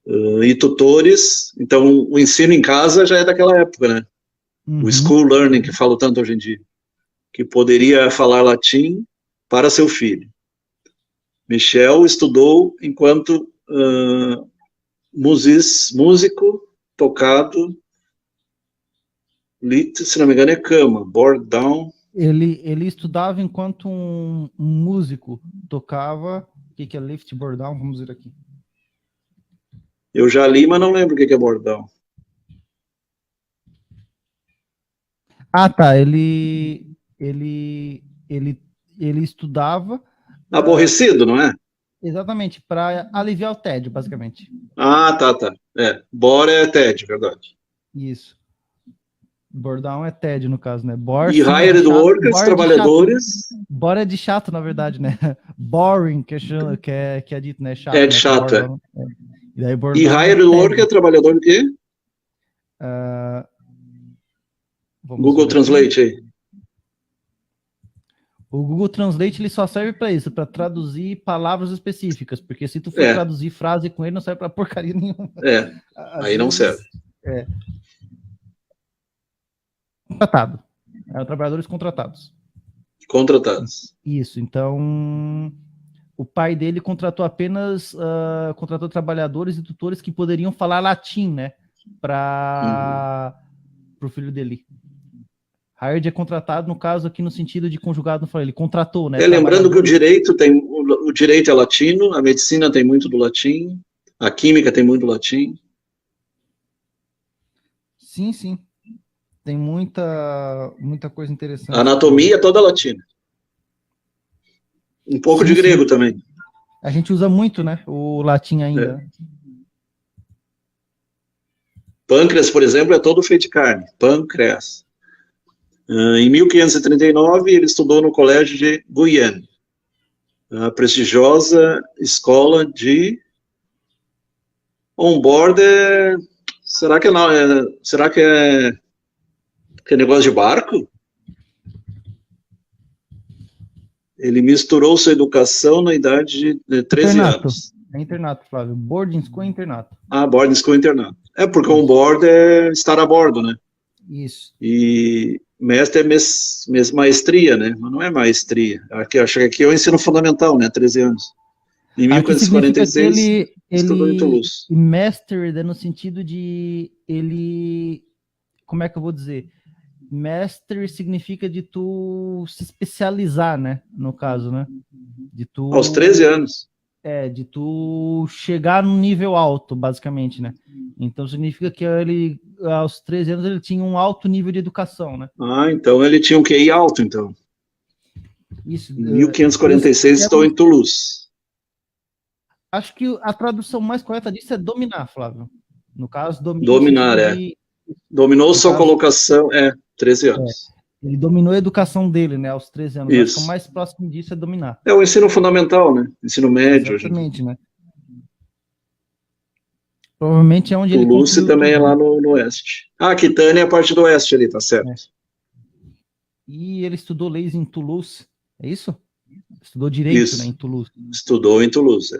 B: e tutores, então o ensino em casa já é daquela época, né? O school learning, que falo tanto hoje em dia, que poderia falar latim para seu filho. Michel estudou enquanto músico, tocado, se não me engano é cama, board down.
A: Ele estudava enquanto um músico tocava. O que é lift, board down? Vamos ver aqui.
B: Eu já li, mas não lembro o que é board down.
A: Ah, tá. Ele estudava.
B: Aborrecido, não é?
A: Exatamente, para aliviar o tédio, basicamente.
B: Ah, tá. Bore é TED, verdade.
A: Isso. Bordão é TED, no caso, né?
B: E hired workers, trabalhadores.
A: Bora é de chato, na verdade, né? Boring, que é dito, né? Chato,
B: é de chato,
A: bordão,
B: E hired worker é trabalhador do quê? Google Translate aí.
A: O Google Translate ele só serve para isso, para traduzir palavras específicas, porque se tu for traduzir frase com ele, não serve para porcaria nenhuma.
B: Aí não serve.
A: Contratado. Trabalhadores contratados.
B: Contratados.
A: Isso, então o pai dele contratou apenas contratou trabalhadores e tutores que poderiam falar latim, né? Para o filho dele. Hired é contratado, no caso aqui no sentido de conjugado, não falei, ele contratou, né?
B: Lembrando que o direito é latino, a medicina tem muito do latim, a química tem muito do latim.
A: Sim. Tem muita coisa interessante.
B: A anatomia é toda latina. Um pouco de grego também.
A: A gente usa muito, né? O latim ainda.
B: Pâncreas, por exemplo, é todo feito de carne. Pâncreas. Em 1539, ele estudou no colégio de Guyenne, a prestigiosa escola de on-board. Será que é negócio de barco? Ele misturou sua educação na idade de 13 anos.
A: É internato, Flávio. Boarding school é internato.
B: Boarding school é internato. Porque on-board é estar a bordo, né?
A: Isso.
B: E mestre é maestria, né? Mas não é maestria. Acho que aqui é o ensino fundamental, né? 13 anos. Em 1546, estudou em Toulouse.
A: Master, no sentido de ele... Como é que eu vou dizer? Mestre significa de tu se especializar, né? No caso, né? De tu...
B: Aos 13 anos.
A: De tu chegar num nível alto, basicamente, né? Então significa que ele, aos 13 anos, ele tinha um alto nível de educação, né?
B: Então ele tinha um QI alto, então.
A: Isso.
B: Em 1546 estou em Toulouse.
A: Acho que a tradução mais correta disso é dominar, Flávio. No caso,
B: dominar, Dominou sua colocação, 13 anos.
A: Ele dominou a educação dele, né, aos 13 anos. Acho que o mais próximo disso é dominar.
B: É o ensino fundamental, né? Ensino médio.
A: Exatamente, né? Provavelmente é onde
B: Toulouse ele também é lá no oeste. Aquitânia é a parte do oeste ali, tá certo.
A: E ele estudou leis em Toulouse, é isso? Estudou direito, né, em Toulouse.
B: Estudou em Toulouse.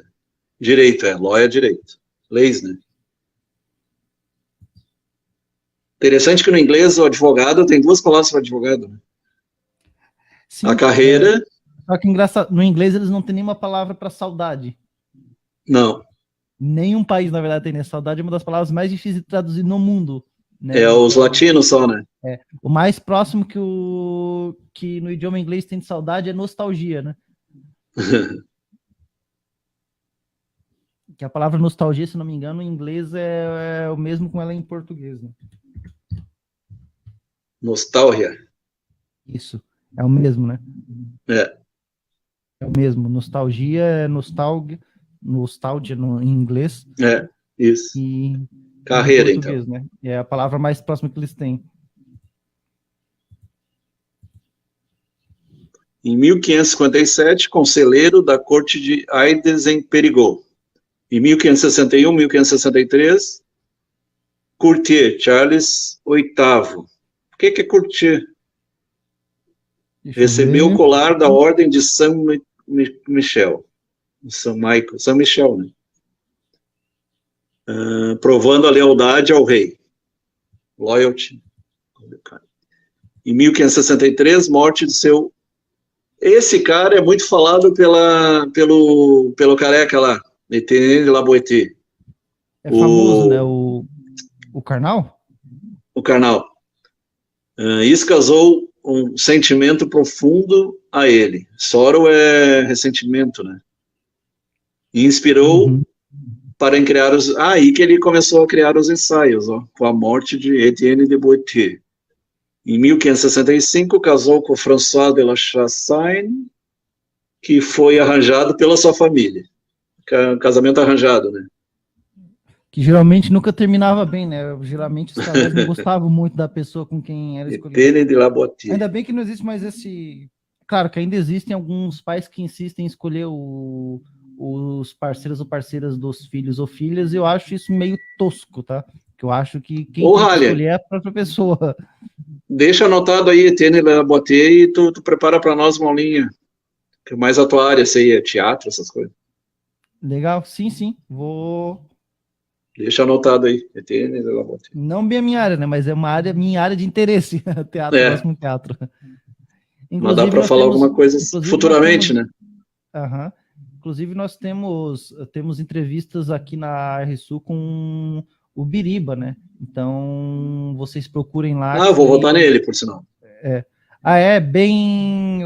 B: Direito, law é direito. Leis, né? Interessante que no inglês o advogado tem duas palavras para advogado, né? Sim, a carreira...
A: Só que engraçado, no inglês eles não têm nenhuma palavra para saudade.
B: Não.
A: Nenhum país, na verdade, tem, né? Saudade é uma das palavras mais difíceis de traduzir no mundo.
B: Né? Os latinos só, né?
A: O mais próximo que no idioma inglês tem de saudade é nostalgia, né? Que a palavra nostalgia, se não me engano, em inglês é o mesmo com ela em português, né?
B: Nostalgia.
A: Isso, é o mesmo, né? É o mesmo. Nostalgia é nostalgia em inglês.
B: Isso.
A: E
B: carreira,
A: em português, então. Né? É a palavra mais próxima que eles têm.
B: Em 1557, conselheiro da corte de Aires em Périgord. Em 1561, 1563, Courtier, Charles VIII. O que é Courtier? Recebeu o colar da Ordem de São Michel. São Michel, né? Provando a lealdade ao rei. Loyalty. Em 1563, morte de seu... Esse cara é muito falado pelo careca lá, Etienne de la Boétie.
A: É famoso, né? O Karnal?
B: O Karnal. Isso causou um sentimento profundo a ele. Sorrow é ressentimento, né? E inspirou para criar os... aí que ele começou a criar os ensaios, ó, com a morte de Etienne de Boétie. Em 1565, casou com François de la Chassagne, que foi arranjado pela sua família. Casamento arranjado, né?
A: Que geralmente nunca terminava bem, né? Geralmente os casais não gostavam muito da pessoa com quem era escolhido.
B: Etienne de la Boétie.
A: Ainda bem que não existe mais esse... Claro que ainda existem alguns pais que insistem em escolher os parceiros ou parceiras dos filhos ou filhas, e eu acho isso meio tosco, tá? Que eu acho que quem tem que escolher é a própria pessoa. Deixa anotado aí, Etienne de la Boétie, e tu prepara para nós uma aulinha. Que é mais a tua área, essa aí, é teatro, essas coisas. Legal, sim, vou... Deixa anotado aí, Etienne de la Boétie. Não bem a minha área, né, mas é minha área de interesse, teatro, eu gosto muito de teatro. Mas dá para falar alguma coisa futuramente, né? Inclusive, nós temos entrevistas aqui na RSU com o Biriba, né? Então, vocês procurem lá. Eu vou votar nele, por sinal. Bem...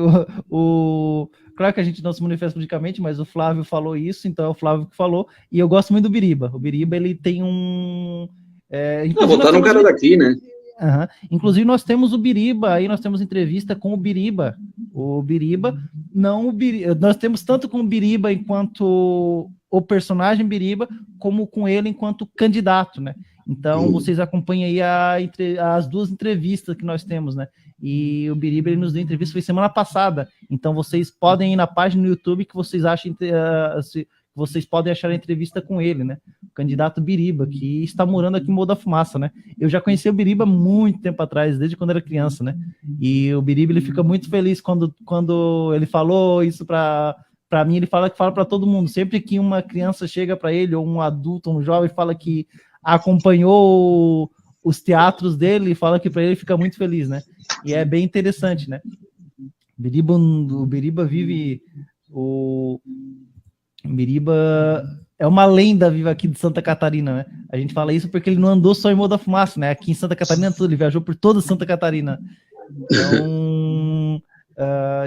A: Claro que a gente não se manifesta publicamente, mas o Flávio falou isso, então é o Flávio que falou, e eu gosto muito do Biriba. O Biriba, ele tem um... votar no cara daqui, né? Inclusive, nós temos o Biriba, aí nós temos entrevista com o Biriba. Nós temos tanto com o Biriba enquanto o personagem Biriba, como com ele enquanto candidato, né? Então, vocês acompanhem aí as duas entrevistas que nós temos, né? E o Biriba, ele nos deu entrevista, foi semana passada. Então, vocês podem ir na página no YouTube que vocês achem... vocês podem achar a entrevista com ele, né? O candidato Biriba, que está morando aqui em Morro da Fumaça, né? Eu já conheci o Biriba muito tempo atrás, desde quando era criança, né? E o Biriba, ele fica muito feliz quando ele falou isso para mim, ele fala para todo mundo. Sempre que uma criança chega para ele, ou um adulto, um jovem, fala que acompanhou os teatros dele, fala que para ele fica muito feliz, né? E é bem interessante, né? O Biriba vive... O Biriba é uma lenda viva aqui de Santa Catarina, né? A gente fala isso porque ele não andou só em Morro da Fumaça, né? Aqui em Santa Catarina tudo, ele viajou por toda Santa Catarina. Então,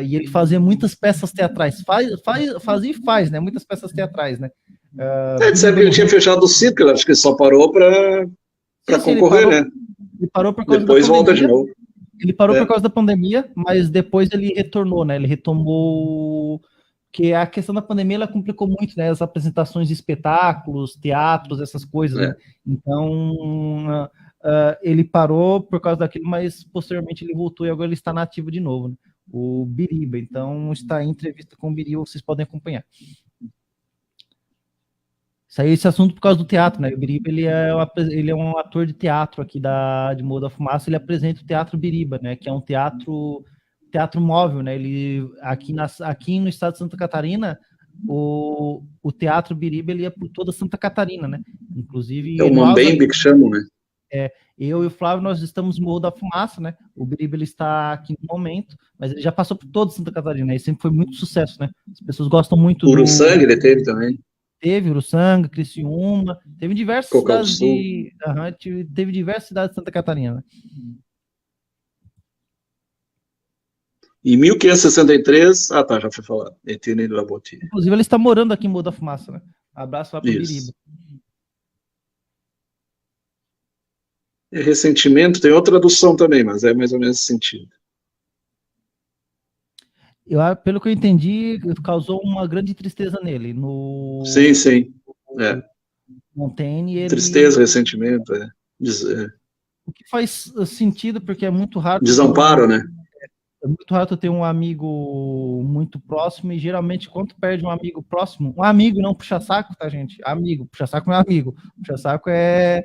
A: e ele fazia muitas peças teatrais. Fazia e faz, né? Muitas peças teatrais, né? Disseram que ele tinha fechado o circo, acho que ele só parou para concorrer, né? Ele parou por causa depois da pandemia, volta de novo. Ele parou por causa da pandemia, mas depois ele retornou, né? Ele retomou... Porque a questão da pandemia, ela complicou muito, né? As apresentações de espetáculos, teatros, essas coisas, né? Então, ele parou por causa daquilo, mas posteriormente ele voltou e agora ele está nativo de novo, né? O Biriba. Então, está em entrevista com o Biriba, vocês podem acompanhar. Isso aí, esse assunto por causa do teatro, né? O Biriba, ele é um ator de teatro aqui de Morro da Fumaça, ele apresenta o Teatro Biriba, né? Que é um teatro móvel, né? Ele aqui no estado de Santa Catarina, o Teatro Biriba, ele é por toda Santa Catarina, né? Inclusive é o Mambembe que chamam, né? Eu e o Flávio, nós estamos no Morro da Fumaça, né? O Biriba, ele está aqui no momento, mas ele já passou por toda Santa Catarina, e sempre foi muito sucesso, né? As pessoas gostam muito do... Uruçanga ele teve também. Teve Uruçanga, Criciúma, teve diversas cidades teve diversas cidades de Santa Catarina, né? Em 1563, já foi falado, Etienne de la Boétie. Inclusive, ele está morando aqui em Morro da Fumaça, né? Abraço lá para o Biriba. Ressentimento, tem outra tradução também, mas é mais ou menos esse sentido. Pelo que eu entendi, causou uma grande tristeza nele. Sim. Montaigne, tristeza, ressentimento, O que faz sentido, porque é muito raro... Desamparo, né? É muito raro tu ter um amigo muito próximo, e geralmente quando tu perde um amigo próximo, um amigo não puxa-saco, tá, gente? Amigo, puxa-saco não é amigo. Puxa-saco é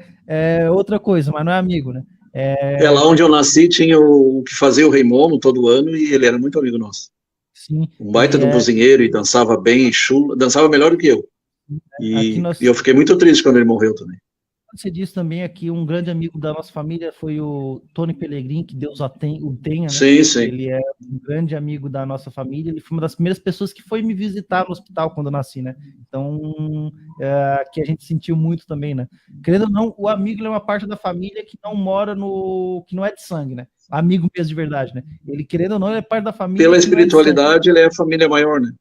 A: outra coisa, mas não é amigo, né?
B: É lá onde eu nasci, tinha o que fazia o Rei Momo todo ano e ele era muito amigo nosso.
A: Sim,
B: Um baita
A: e
B: de um cozinheiro e dançava bem, chulo, dançava melhor do que eu.
A: aqui
B: E
A: nós
B: eu fiquei muito triste quando ele morreu também.
A: você disse também aqui, um grande amigo da nossa família foi o Tony Pellegrini, que Deus o tenha, né?
B: Sim, sim.
A: Ele é um grande amigo da nossa família, ele foi uma das primeiras pessoas que foi me visitar no hospital quando eu nasci, né? Então, que a gente sentiu muito também, né? Querendo ou não, o amigo é uma parte da família que não mora que não é de sangue, né? Amigo mesmo de verdade, né? Ele, querendo ou não, ele é parte da família
B: Pela
A: que não é de sangue.
B: espiritualidade, ele é a família maior, né?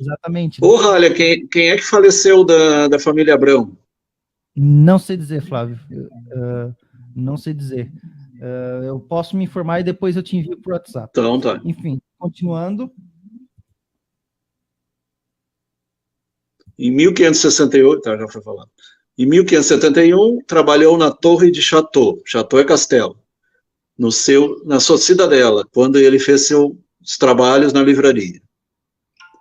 A: Exatamente, né?
B: Ô, Ralha, quem é que faleceu da família Abrão?
A: Não sei dizer, Flávio. Não sei dizer. Eu posso me informar e depois eu te envio por WhatsApp.
B: Então, tá.
A: Enfim, continuando.
B: Em 1568, tá, já foi falado. Em 1571, trabalhou na Torre de Chateau. Chateau é castelo. Na sua cidadela, quando ele fez seus trabalhos na livraria.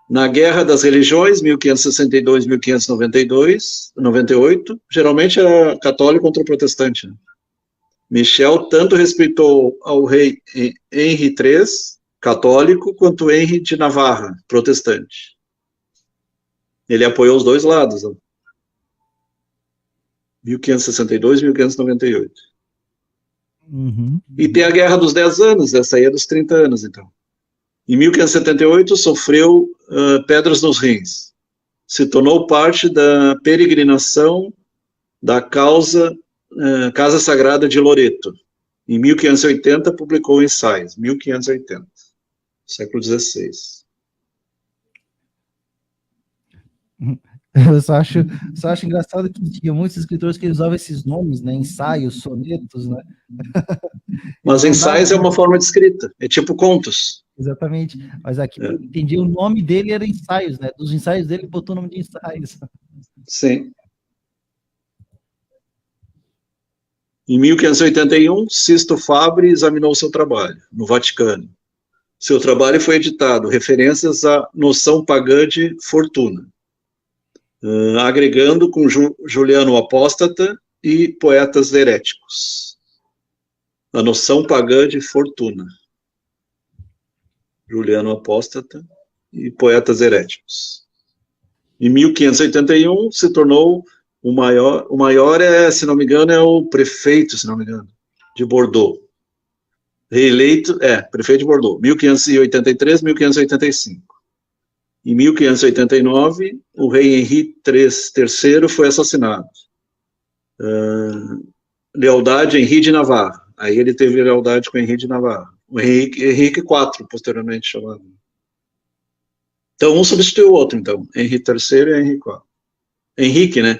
B: Na Guerra das Religiões, 1562, 1598, geralmente era católico contra o protestante. Né? Michel tanto respeitou ao rei Henri III, católico, quanto Henri de Navarra, protestante. Ele apoiou os dois lados. Né? 1562, 1598.
A: Uhum.
B: E tem a Guerra dos 10 anos, essa aí é dos 30 anos, então. Em 1578, sofreu pedras nos rins. Se tornou parte da peregrinação da Casa Sagrada de Loreto. Em 1580, publicou ensaios. 1580, século XVI.
A: Eu só acho engraçado que tinha muitos escritores que usavam esses nomes, né? Ensaios, sonetos, né?
B: Mas
A: Não dá,
B: ensaios é uma forma de escrita, é tipo contos.
A: exatamente. Mas aqui eu entendi, o nome dele era ensaios, né? Dos ensaios dele, botou o nome de ensaios.
B: Sim. Em 1581, Sisto Fabre examinou seu trabalho no Vaticano. Seu trabalho foi editado, referências à noção pagã de fortuna, agregando com Juliano o Apóstata e poetas heréticos. A noção pagã de fortuna. Juliano Apóstata e poetas heréticos. Em 1581, se tornou o maior se não me engano, é o prefeito, se não me engano, de Bordeaux. Reeleito, prefeito de Bordeaux, 1583, 1585. Em 1589, o rei Henri III foi assassinado. Lealdade Henri de Navarra. Aí ele teve lealdade com Henri de Navarra. O Henrique IV, posteriormente chamado. Então, um substituiu o outro, então. Henri III e Henri IV. Henrique, né?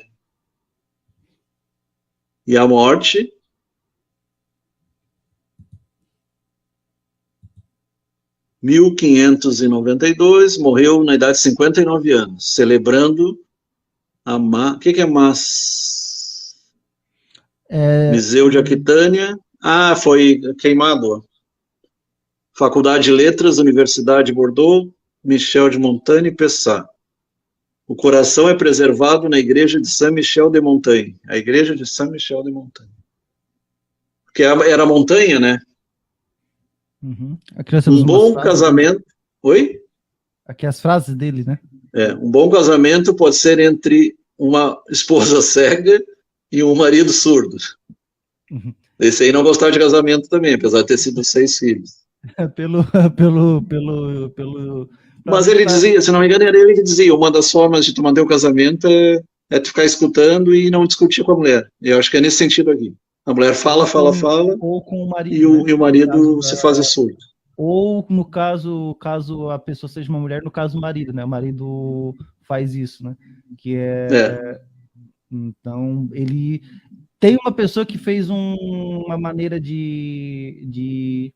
B: E a morte... Em 1592, morreu na idade de 59 anos, celebrando o que é Mas? Museu de Aquitânia. Foi queimado. Faculdade de Letras, Universidade de Bordeaux, Michel de Montaigne e Pessat. O coração é preservado na igreja de Saint-Michel de Montaigne. A igreja de Saint-Michel de Montaigne. Porque era montanha, né?
A: Uhum.
B: Um bom casamento... Oi?
A: Aqui as frases dele, né?
B: Um bom casamento pode ser entre uma esposa cega e um marido surdo.
A: Uhum.
B: Esse aí não gostava de casamento também, apesar de ter sido 6 filhos. Mas ele dizia, se não me engano, era ele que dizia, uma das formas de tu manter o casamento é tu ficar escutando e não discutir com a mulher. Eu acho que é nesse sentido aqui. A mulher fala,
A: ou com o marido,
B: e o marido se faz surdo.
A: Ou, no caso a pessoa seja uma mulher, no caso o marido, né? O marido faz isso, né? Então, ele... Tem uma pessoa que fez uma maneira que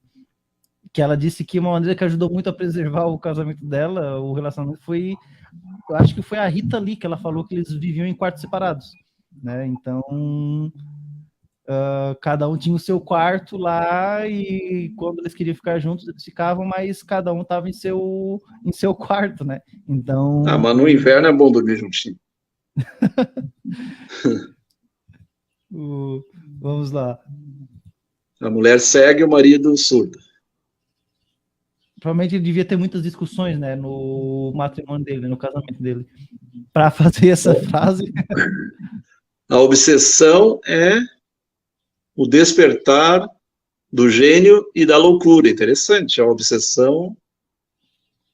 A: ela disse que uma maneira que ajudou muito a preservar o casamento dela, o relacionamento, eu acho que foi a Rita Lee, que ela falou que eles viviam em quartos separados, né? Então, Cada um tinha o seu quarto lá e quando eles queriam ficar juntos, eles ficavam, mas cada um estava em seu quarto, né? Então...
B: mas no inverno é bom dormir juntinho.
A: Vamos lá.
B: A mulher cega e o marido surdo.
A: Provavelmente ele devia ter muitas discussões, né, no matrimônio dele, no casamento dele, para fazer essa frase.
B: A obsessão é o despertar do gênio e da loucura. Interessante, a obsessão,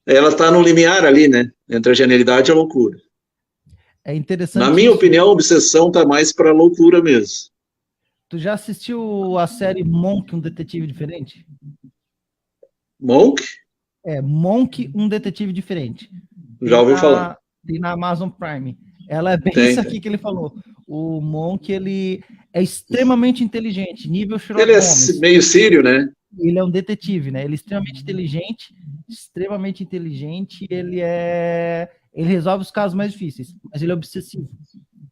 B: ela está no limiar ali, né, entre a genialidade e a loucura.
A: É interessante.
B: Na minha opinião, a obsessão está mais para a loucura mesmo.
A: Tu já assistiu a série Monk, um detetive diferente?
B: Monk?
A: Monk, um detetive diferente.
B: Já ouvi falar.
A: Tem na Amazon Prime. Ela é bem isso aqui que ele falou. O Monk, ele é extremamente inteligente, nível Sherlock Holmes.
B: Ele é meio sírio, né?
A: Ele é um detetive, né? Ele é extremamente inteligente, ele resolve os casos mais difíceis, mas ele é obsessivo.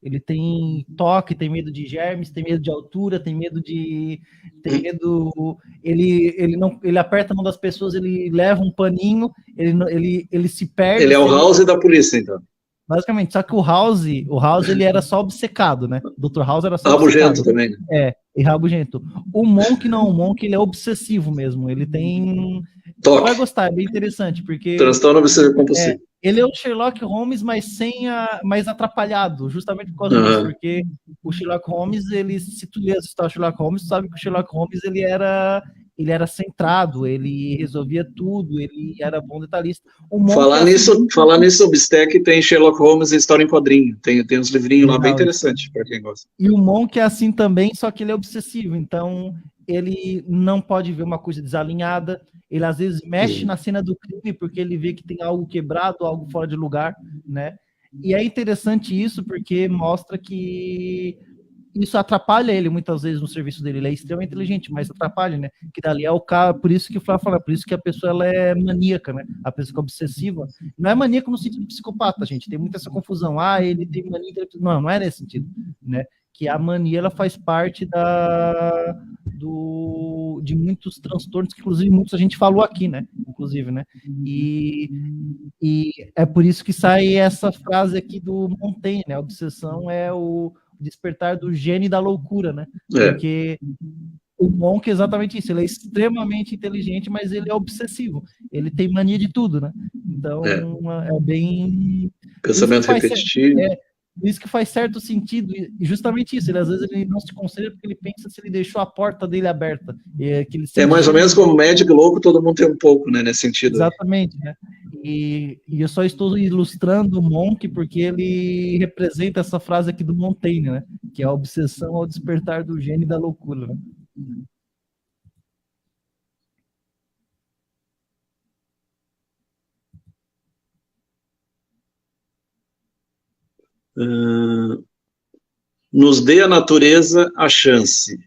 A: Ele tem toque, tem medo de germes, tem medo de altura, ele aperta a mão das pessoas, ele leva um paninho, ele se perde.
B: Ele é o House da polícia, então.
A: Basicamente, só que o House ele era só obcecado, né? O Dr. House era só
B: rabugento
A: obcecado.
B: Também, né?
A: E rabugento. O Monk não, o Monk ele é obsessivo mesmo, ele tem...
B: Toque.
A: Você vai gostar, é bem interessante, porque...
B: Transtorno obsessivo compulsivo.
A: Ele é o Sherlock Holmes, mas mais atrapalhado, justamente por causa disso, porque o Sherlock Holmes, se tu lê as histórias do Sherlock Holmes, tu sabe que o Sherlock Holmes, ele era centrado, ele resolvia tudo, ele era bom detalhista.
B: Falar nisso, o Bistec tem Sherlock Holmes e história em quadrinho, tem uns livrinhos lá bem interessantes, para quem gosta.
A: E o Monk é assim também, só que ele é obsessivo, então ele não pode ver uma coisa desalinhada, ele às vezes mexe na cena do crime porque ele vê que tem algo quebrado, algo fora de lugar, né? E é interessante isso porque mostra que isso atrapalha ele muitas vezes no serviço dele. Ele é extremamente inteligente, mas atrapalha, né? Que dali é o cara, por isso que o Flávio fala, por isso que a pessoa ela é maníaca, né? A pessoa que é obsessiva. Não é maníaco no sentido de psicopata, gente. Tem muita essa confusão. Ele tem mania. Não é nesse sentido, né? Que a mania ela faz parte de muitos transtornos, que inclusive muitos a gente falou aqui, né? Inclusive, né? E é por isso que sai essa frase aqui do Montaigne, né? A obsessão é o despertar do gênio e da loucura, né? Porque o Monk é exatamente isso, ele é extremamente inteligente, mas ele é obsessivo, ele tem mania de tudo, né? Então, é bem...
B: Pensamento repetitivo.
A: Isso que faz certo sentido, e justamente isso, às vezes ele não se concentra porque ele pensa se ele deixou a porta dele aberta. É
B: mais ou menos como médico louco, todo mundo tem um pouco, né, nesse sentido.
A: Exatamente, né? E eu só estou ilustrando o Monk porque ele representa essa frase aqui do Montaigne, né? Que é a obsessão ao despertar do gênio e da loucura, né?
B: Nos dê a natureza a chance.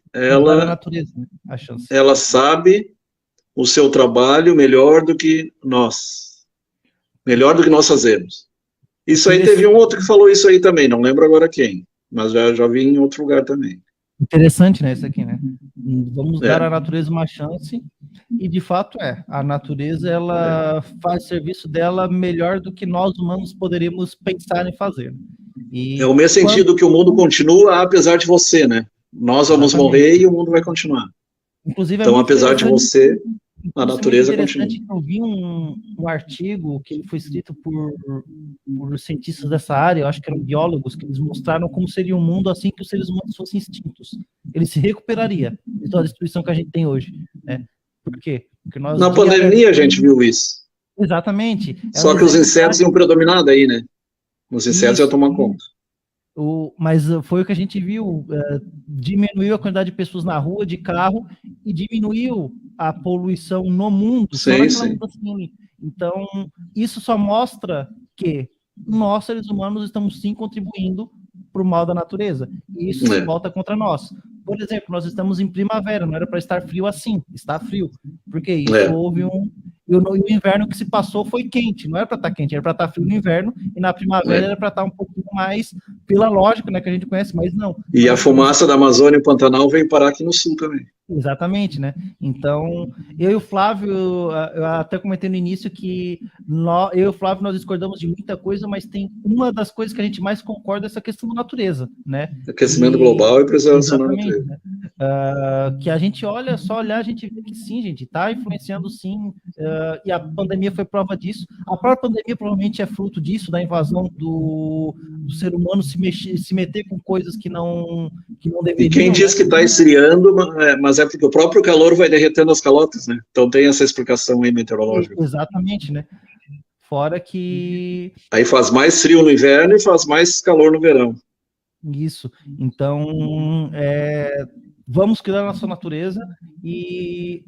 B: Ela sabe o seu trabalho melhor do que nós fazemos. Isso aí teve um outro que falou isso aí também, não lembro agora quem, mas já vi em outro lugar também.
A: Interessante, né, isso aqui, né? Vamos dar à natureza uma chance, e de fato a natureza, ela faz serviço dela melhor do que nós humanos poderíamos pensar em fazer.
B: É o mesmo sentido que o mundo continua, apesar de você, né? Nós vamos morrer e o mundo vai continuar.
A: Inclusive,
B: então, apesar de você, a natureza continua.
A: Eu vi um artigo que foi escrito por cientistas dessa área, eu acho que eram biólogos, que eles mostraram como seria um mundo assim que os seres humanos fossem extintos. Ele se recuperaria de toda a destruição que a gente tem hoje, né? Por quê? Porque
B: na pandemia a gente viu isso.
A: Exatamente.
B: Só que os insetos iam predominar daí, né? Os insetos iam tomar conta.
A: Mas foi o que a gente viu, diminuiu a quantidade de pessoas na rua, de carro, e diminuiu a poluição no mundo.
B: Sim.
A: Então, isso só mostra que nós, seres humanos, estamos sim contribuindo para o mal da natureza. E isso se volta contra nós. Por exemplo, nós estamos em primavera, não era para estar frio assim, está frio. Porque isso houve E o inverno que se passou foi quente, não era para estar quente, era para estar frio no inverno, e na primavera era para estar um pouquinho mais pela lógica, né, que a gente conhece, mas não.
B: E a fumaça da Amazônia e o Pantanal veio parar aqui no sul também.
A: Exatamente, né? Então, eu e o Flávio, eu até comentei no início que eu e o Flávio, nós discordamos de muita coisa, mas tem uma das coisas que a gente mais concorda é essa questão da natureza, né?
B: Aquecimento global e preservação da natureza.
A: Né? Que a gente olha, só olhar, a gente vê que sim, gente, está influenciando sim, e a pandemia foi prova disso. A própria pandemia provavelmente é fruto disso, da invasão do ser humano se meter com coisas que não deveriam.
B: E quem diz que está esfriando, mas é porque o próprio calor vai derretendo as calotas, né? Então tem essa explicação aí meteorológica.
A: Exatamente, né? Fora que...
B: Aí faz mais frio no inverno e faz mais calor no verão.
A: Isso. Então, vamos cuidar da nossa natureza e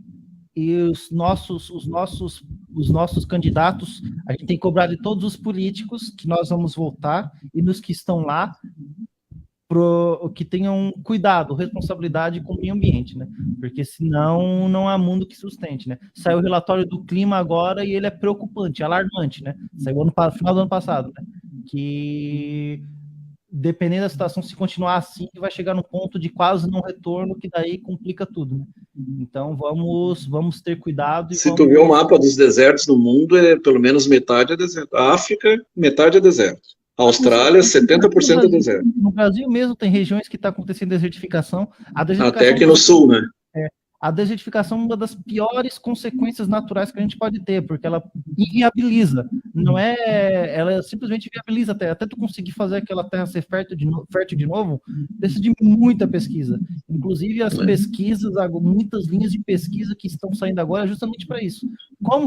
A: os nossos candidatos, a gente tem que cobrar de todos os políticos que nós vamos votar e nos que estão lá, que tenham cuidado, responsabilidade com o meio ambiente, né? Porque senão não há mundo que sustente, né? Saiu o relatório do clima agora e ele é preocupante, alarmante, né? Saiu no final do ano passado, né? Que dependendo da situação, se continuar assim, vai chegar no ponto de quase não retorno, que daí complica tudo, né? Então vamos ter cuidado.
B: Se tu vê o mapa dos desertos no mundo, pelo menos metade é deserto. A África, metade é deserto. A Austrália, 70% é deserto.
A: No Brasil mesmo tem regiões que está acontecendo desertificação.
B: Até aqui no sul, né?
A: A desertificação é uma das piores consequências naturais que a gente pode ter, porque ela inviabiliza, ela simplesmente viabiliza até tu conseguir fazer aquela terra ser fértil de novo, precisa de muita pesquisa. Inclusive as pesquisas, muitas linhas de pesquisa que estão saindo agora justamente para isso.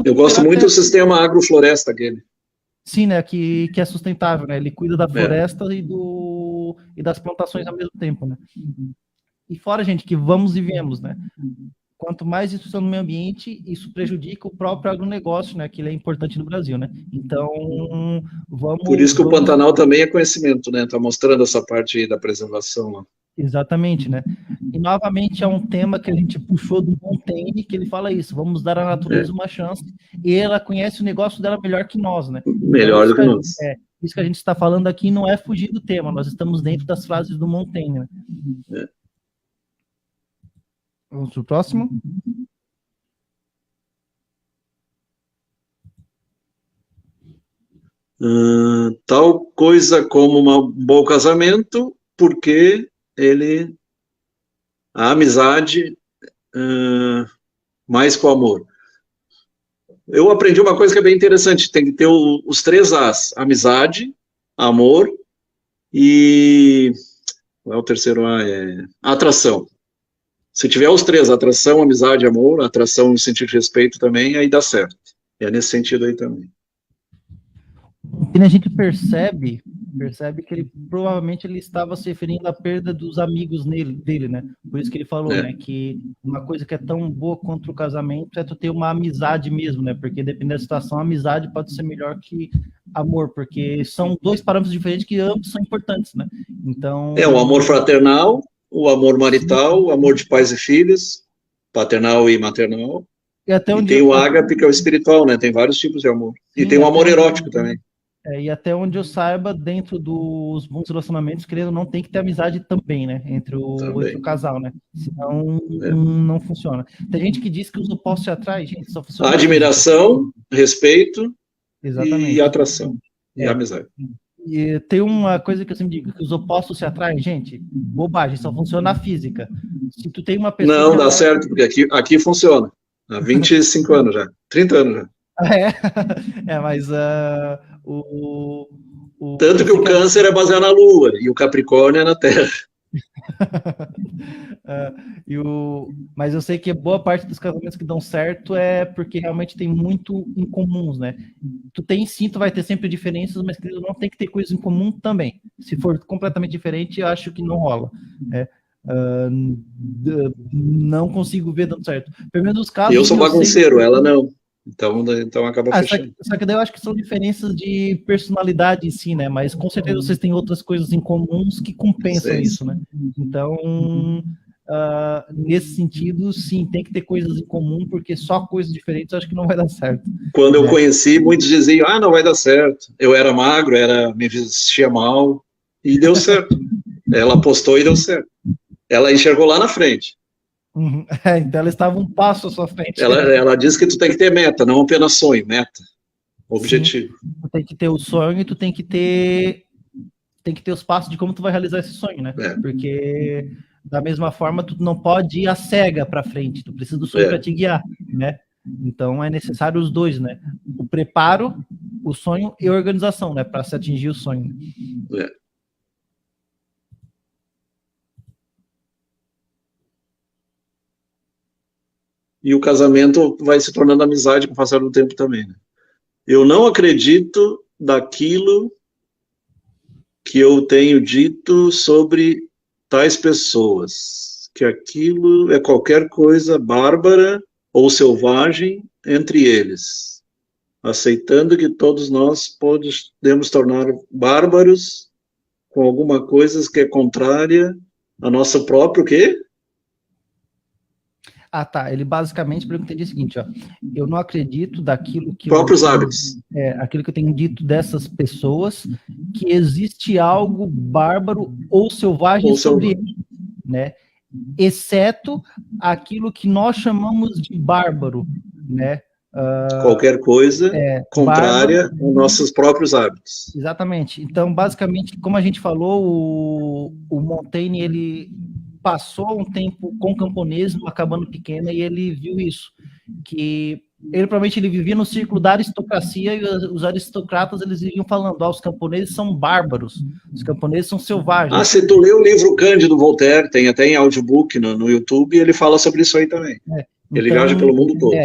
B: Eu gosto muito do sistema agrofloresta aquele.
A: Sim, né, que é sustentável, né, ele cuida da floresta e das plantações ao mesmo tempo, né. E fora, gente, que vamos e viemos, né? Quanto mais destruição no meio ambiente, isso prejudica o próprio agronegócio, né? Que ele é importante no Brasil, né? Então, vamos...
B: Por isso que o Pantanal também é conhecimento, né? Está mostrando essa parte aí da preservação lá.
A: Exatamente, né? E, novamente, é um tema que a gente puxou do Montaigne, que ele fala isso, vamos dar à natureza uma chance, e ela conhece o negócio dela melhor que nós, né?
B: Melhor do que nós.
A: Isso que a gente está falando aqui não é fugir do tema, nós estamos dentro das frases do Montaigne, né? Vamos para o próximo.
B: Tal coisa como um bom casamento, porque a amizade mais que o amor. Eu aprendi uma coisa que é bem interessante, tem que ter os 3 As, amizade, amor e... Qual é o terceiro A? Atração. Se tiver os 3, atração, amizade, amor, atração no sentido de respeito também, aí dá certo. É nesse sentido aí também.
A: E a gente percebe que ele provavelmente ele estava se referindo à perda dos amigos dele, né? Por isso que ele falou, né, que uma coisa que é tão boa quanto o casamento é tu ter uma amizade mesmo, né? Porque dependendo da situação, a amizade pode ser melhor que amor, porque são 2 parâmetros diferentes que ambos são importantes, né? Então...
B: o amor fraternal, o amor marital, o amor de pais e filhos, paternal e maternal. E tem o ágape, que é o espiritual, né? Tem vários tipos de amor. E tem o amor erótico também.
A: E até onde eu saiba, dentro dos bons relacionamentos, querendo não, tem que ter amizade também, né? Entre o casal, né? Senão não funciona. Tem gente que diz que os opostos se atraem, gente, só funciona.
B: Admiração, respeito.
A: Exatamente.
B: E atração. E amizade.
A: E tem uma coisa que eu sempre digo, que os opostos se atraem, gente, bobagem, só funciona na física. Se tu tem uma pessoa...
B: Não, dá certo, porque aqui funciona. Há 25 anos já, 30 anos já.
A: Mas
B: tanto que o câncer é baseado na Lua, e o Capricórnio é na Terra.
A: Mas eu sei que boa parte dos casamentos que dão certo é porque realmente tem muito em comuns, né? Tu vai ter sempre diferenças, mas não tem que ter coisas em comum também. Se for completamente diferente, eu acho que não rola. Não consigo ver dando certo. Pelo menos nos casos...
B: Eu sou bagunceiro, ela não. Então acaba fechando.
A: Só que daí eu acho que são diferenças de personalidade em si, né? Mas com certeza vocês têm outras coisas em comuns que compensam isso, né? Então, nesse sentido, sim, tem que ter coisas em comum, porque só coisas diferentes eu acho que não vai dar certo.
B: Quando eu conheci, muitos diziam, não vai dar certo. Eu era magro, me vestia mal, E deu certo. Ela apostou e deu certo. Ela enxergou lá na frente.
A: Uhum. Então ela estava um passo à sua frente.
B: Ela diz que tu tem que ter meta, não apenas sonho, meta, objetivo.
A: Sim, tu tem que ter o sonho e tu tem que ter os passos de como tu vai realizar esse sonho, né? Porque da mesma forma tu não pode ir a cega para frente, tu precisa do sonho para te guiar, né? Então é necessário os dois, né? O preparo, o sonho e a organização, né? Para se atingir o sonho.
B: E o casamento vai se tornando amizade com o passar do tempo também, né? Eu não acredito daquilo que eu tenho dito sobre tais pessoas, que aquilo é qualquer coisa bárbara ou selvagem entre eles, aceitando que todos nós podemos tornar bárbaros com alguma coisa que é contrária a nosso próprio quê?
A: Ah, tá. Ele basicamente pergunta o seguinte, ó. Eu não acredito daquilo que
B: próprios hábitos.
A: Aquilo que eu tenho dito dessas pessoas, que existe algo bárbaro ou selvagem sobre eles, né? Exceto aquilo que nós chamamos de bárbaro, né?
B: Qualquer coisa contrária bárbaro, aos nossos próprios hábitos.
A: Exatamente. Então, basicamente, como a gente falou, o Montaigne, ele passou um tempo com camponeses, numa cabana pequena, e ele viu isso, que ele provavelmente ele vivia no círculo da aristocracia, e os aristocratas eles viviam falando, os camponeses são bárbaros, os camponeses são selvagens.
B: Se tu lê o livro Cândido Voltaire, tem até em audiobook no YouTube, ele fala sobre isso aí também. Ele viaja pelo mundo todo.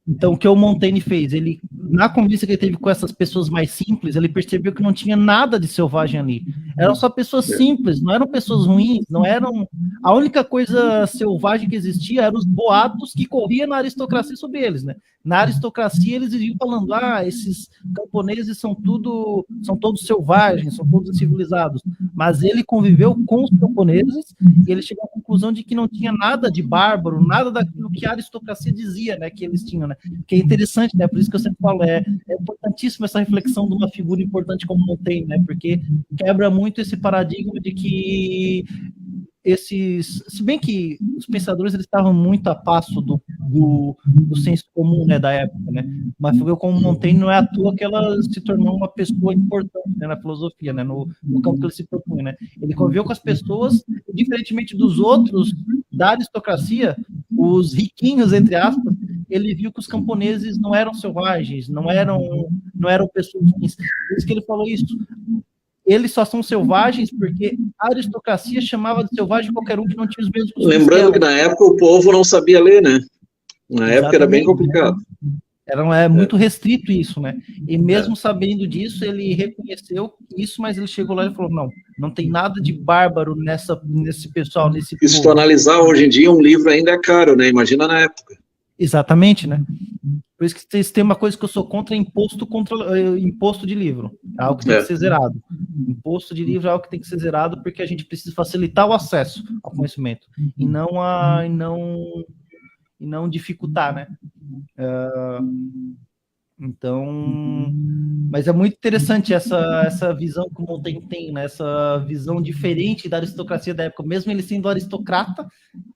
A: Então, o que o Montaigne fez? Ele, na conversa que ele teve com essas pessoas mais simples, ele percebeu que não tinha nada de selvagem ali. Eram só pessoas simples, não eram pessoas ruins, não eram... A única coisa selvagem que existia eram os boatos que corriam na aristocracia sobre eles, né? Na aristocracia, eles iam falando, esses camponeses são todos selvagens, são todos incivilizados. Mas ele conviveu com os camponeses e ele chegou à conclusão de que não tinha nada de bárbaro, nada daquilo que a aristocracia dizia, né, que eles tinham, né? Que é interessante, né? Por isso que eu sempre falo, é importantíssima essa reflexão de uma figura importante como Montaigne, né? Porque quebra muito esse paradigma de que se bem que os pensadores eles estavam muito a passo do senso comum, né, da época, né, mas foi como Montaigne, não é à toa que ela se tornou uma pessoa importante, né, na filosofia, né, no campo que ele se propunha, né, ele conviveu com as pessoas, diferentemente dos outros da aristocracia, os riquinhos, entre aspas, ele viu que os camponeses não eram selvagens, não eram pessoas ruins, por isso que ele falou isso. Eles só são selvagens porque a aristocracia chamava de selvagem qualquer um que não tinha os mesmos costumes.
B: Lembrando que na época o povo não sabia ler, né? Na época era bem complicado.
A: Era muito restrito isso, né? E mesmo sabendo disso, ele reconheceu isso, mas ele chegou lá e falou, não tem nada de bárbaro nesse pessoal, nesse povo.
B: Se tu analisar hoje em dia, um livro ainda é caro, né? Imagina na época.
A: Exatamente, né? Por isso que tem uma coisa que eu sou contra, imposto de livro. É algo que tem que ser zerado. Imposto de livro é algo que tem que ser zerado porque a gente precisa facilitar o acesso ao conhecimento e não dificultar, né? Então, mas é muito interessante essa visão que o Montaigne tem, né? Essa visão diferente da aristocracia da época. Mesmo ele sendo aristocrata,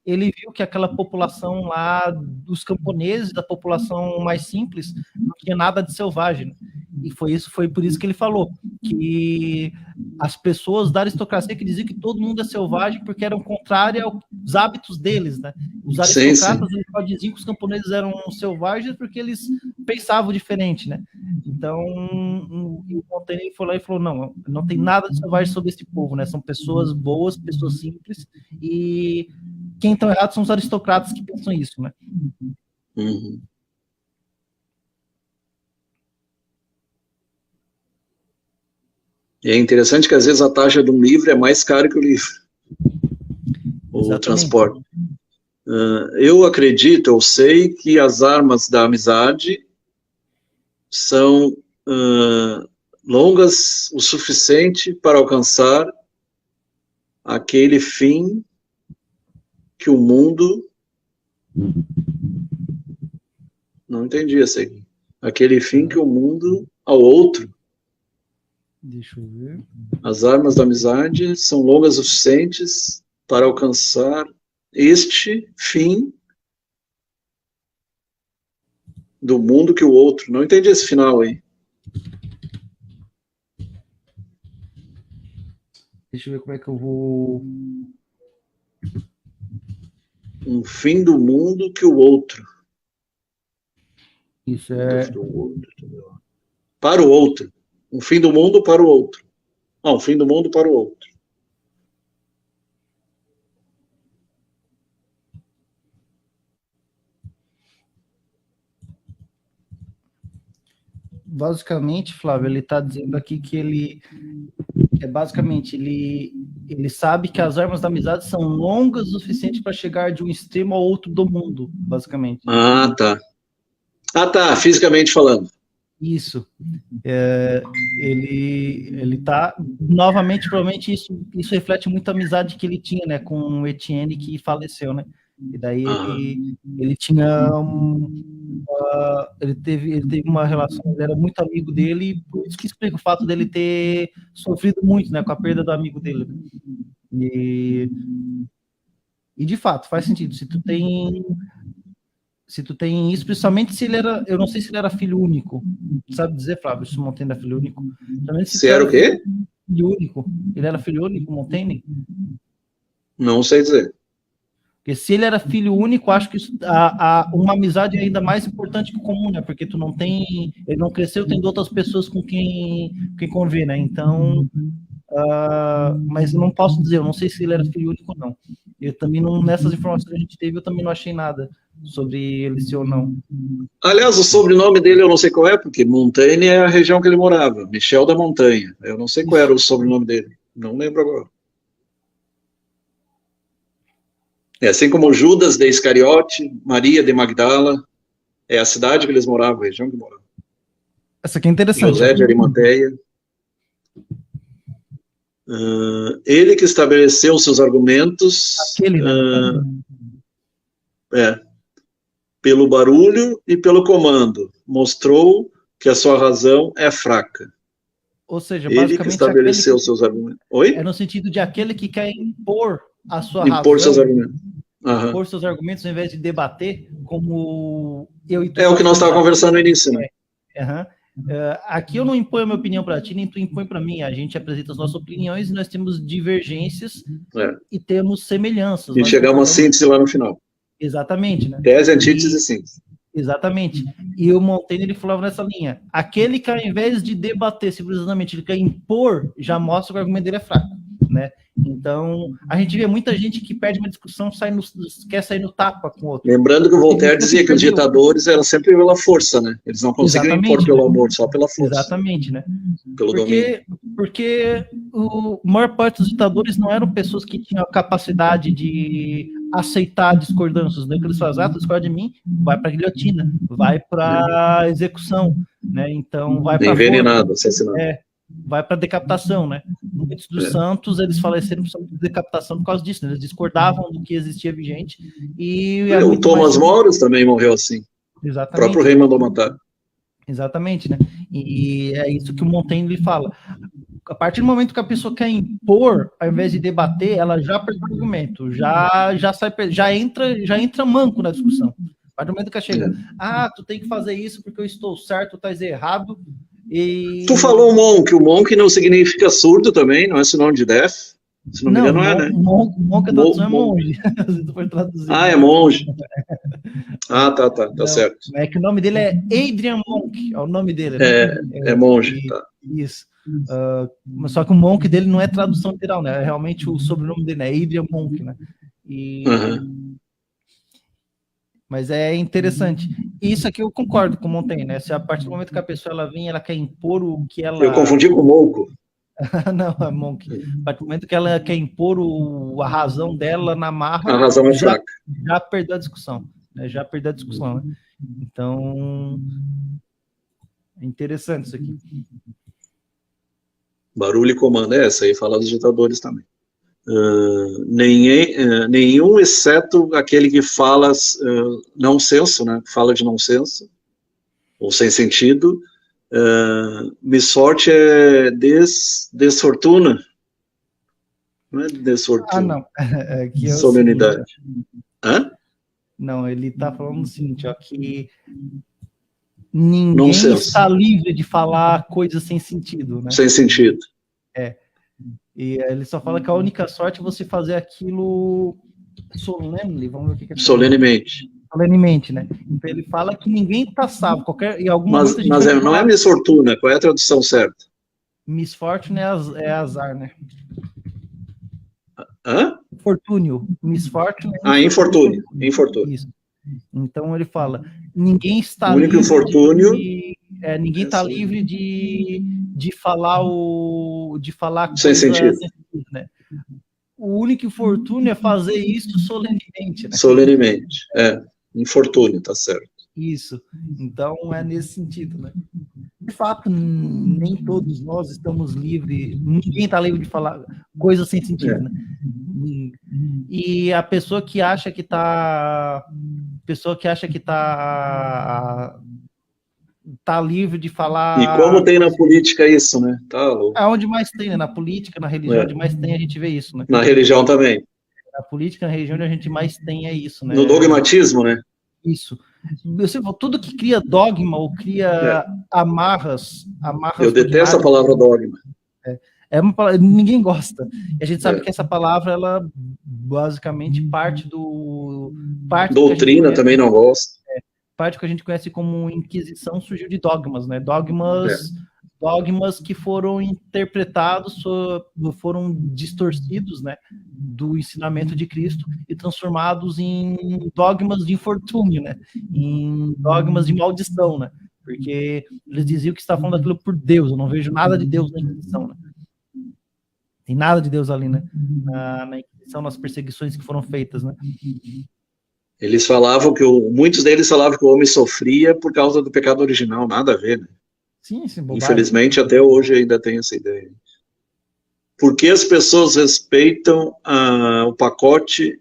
A: ele viu que aquela população lá dos camponeses, da população mais simples, não tinha nada de selvagem. Né? E foi por isso que ele falou que as pessoas da aristocracia que diziam que todo mundo é selvagem porque eram contrárias aos hábitos deles, né? Os aristocratas eles só diziam que os camponeses eram selvagens porque eles pensavam diferente, né? Então, o Montaigne foi lá e falou, não tem nada de selvagem sobre esse povo, né? São pessoas boas, pessoas simples, e quem estão errados são os aristocratas que pensam isso, né?
B: Uhum. E é interessante que às vezes a taxa de um livro é mais cara que o livro. O transporte. Eu sei que as armas da amizade são longas o suficiente para alcançar aquele fim que o mundo... Não entendi essa aqui. Aquele fim que o mundo ao outro.
A: Deixa eu ver.
B: As armas da amizade são longas o suficientes para alcançar este fim do mundo que o outro. Não entendi esse final aí.
A: Deixa eu ver como é que eu vou...
B: Um fim do mundo que o outro.
A: Isso é...
B: Para o outro. Um fim do mundo para o outro. Um fim do mundo para o outro.
A: Basicamente, Flávio, ele está dizendo aqui que ele... basicamente, ele sabe que as armas da amizade são longas o suficiente para chegar de um extremo ao outro do mundo, basicamente.
B: Ah, tá. Ah, tá, fisicamente falando.
A: Isso. Ele tá, novamente, provavelmente isso reflete muito a amizade que ele tinha, né, com o Etienne, que faleceu, né? E daí ele tinha ele teve uma relação, ele era muito amigo dele, e por isso que explica o fato dele ter sofrido muito, né, com a perda do amigo dele. E de fato, faz sentido. Se tu tem isso, principalmente se ele era, eu não sei se ele era filho único, sabe dizer, Flávio, se o Montaigne era filho único?
B: Se era o quê?
A: Filho único. Ele era filho único, Montaigne?
B: Não sei dizer.
A: Porque se ele era filho único, acho que uma amizade é ainda mais importante que o comum, né? Porque tu não tem, ele não cresceu tendo outras pessoas com quem conviver, né? Então, mas eu não posso dizer, eu não sei se ele era filho único ou não. Eu também não, nessas informações que a gente teve, eu também não achei nada sobre ele ser ou não.
B: Aliás, o sobrenome dele eu não sei qual é, porque Montaigne é a região que ele morava, Michel da Montanha. Eu não sei qual era o sobrenome dele, não lembro agora. É assim como Judas de Iscariote, Maria de Magdala, é a cidade que eles moravam, a região que moravam.
A: Essa aqui é interessante.
B: José de Arimateia. Ele que estabeleceu seus argumentos pelo barulho e pelo comando, mostrou que a sua razão é fraca.
A: Ou seja,
B: ele que estabeleceu seus argumentos. Oi?
A: É no sentido de aquele que quer impor a sua
B: impor
A: razão,
B: seus argumentos.
A: impor seus argumentos ao invés de debater, como eu e tu.
B: É o que nós estávamos conversando no início, né?
A: Aqui eu não imponho a minha opinião para ti, nem tu impõe para mim. A gente apresenta as nossas opiniões e nós temos divergências e temos semelhanças.
B: E chegar a uma síntese lá no final.
A: Exatamente, né?
B: Tese, antítese e síntese.
A: Exatamente. E o Montaigne, ele falava nessa linha. Aquele que, ao invés de debater civilizadamente, ele quer impor, já mostra que o argumento dele é fraco, né? Então, a gente vê muita gente que perde uma discussão, quer sair no tapa com o outro.
B: Lembrando que o Voltaire dizia que os ditadores eram sempre pela força, né? Eles não conseguiam impor pelo amor, só pela força.
A: Exatamente, né?
B: Pelo domínio.
A: Porque a maior parte dos ditadores não eram pessoas que tinham a capacidade de aceitar discordâncias, né? Que eles fazem, tu discorda de mim, vai para a guilhotina, vai para a execução, né? Então, vai para
B: envenenado, assassinado.
A: Vai para decapitação, né? Muitos dos santos, eles faleceram por decapitação por causa disso, né? Eles discordavam do que existia vigente. E
B: o Thomas Moros também morreu assim.
A: Exatamente.
B: O próprio rei mandou matar.
A: Exatamente, né? E é isso que o Montaigne fala. A partir do momento que a pessoa quer impor, ao invés de debater, ela já perde o argumento, já entra manco na discussão. A partir do momento que ela chega, tu tem que fazer isso porque eu estou certo, tu estás errado.
B: Tu falou o monk não significa surdo também, não é sinônimo de deaf? Se não me engano, não é, né?
A: Monk, a tradução é monge.
B: É monge. Tá certo.
A: É que o nome dele é Adrian Monk, é o nome dele.
B: É monge, tá.
A: Isso. Só que o Monk dele não é tradução literal, né? É realmente o sobrenome dele, né? Adrian Monk, né? Mas é interessante. Isso aqui eu concordo com o Montaigne, né? Se a partir do momento que a pessoa ela vem, ela quer impor o que ela...
B: Eu confundi com o Monco.
A: Não, é Monk. A partir do momento que ela quer impor a razão dela na marra...
B: A razão é fraca.
A: Já perdeu a discussão. Né? Já perdeu a discussão, né? Então... É interessante isso aqui.
B: Barulho e comando. Essa aí fala dos ditadores também. Nenhum, exceto aquele que fala não senso, né? Fala de não senso, ou sem sentido, Misforte é desfortuna. Não é desfortuna.
A: Não. Aqui é
B: solenidade. Hã?
A: Não, ele está falando o seguinte, ó, que ninguém está livre de falar coisas sem sentido, né?
B: Sem sentido.
A: E ele só fala que a única sorte é você fazer aquilo solene, vamos ver o que é
B: solenemente.
A: Solenemente, né? Então ele fala que ninguém está salvo. Em algum
B: mas não é misfortuna, qual é a tradução certa?
A: Misfortune é azar, né?
B: Hã?
A: Infortúnio. Misfortune.
B: Infortúnio.
A: Isso. Então ele fala, ninguém está
B: o único
A: livre
B: infortúnio
A: ninguém está livre de falar
B: sem sentido,
A: né? O único infortúnio é fazer isso solenemente, né?
B: Solenemente, infortúnio, tá certo.
A: Isso, então é nesse sentido, né? De fato, nem todos nós estamos livres, ninguém está livre de falar coisas sem sentido, né? E a pessoa que acha que tá livre de falar...
B: E como tem na política isso, né? Tá louco.
A: É onde mais tem, né? Na política, na religião, onde mais tem, a gente vê isso, né?
B: Na religião também.
A: Na política, na religião, onde a gente mais tem é isso, né?
B: No dogmatismo, né?
A: Isso. Tudo que cria dogma ou cria amarras
B: eu detesto a palavra dogma.
A: Ninguém gosta. E a gente sabe que essa palavra, ela basicamente parte
B: doutrina também não gosta.
A: Parte que a gente conhece como Inquisição surgiu de dogmas, né? Dogmas que foram interpretados, foram distorcidos, né, do ensinamento de Cristo e transformados em dogmas de infortúnio, né? Em dogmas de maldição, né? Porque eles diziam que estavam falando aquilo por Deus. Eu não vejo nada de Deus na Inquisição, né? Tem nada de Deus ali, né? Na Inquisição, nas perseguições que foram feitas, né?
B: Eles falavam muitos deles falavam que o homem sofria por causa do pecado original, nada a ver, né?
A: Sim,
B: infelizmente, até hoje ainda tem essa ideia. Por que as pessoas respeitam o pacote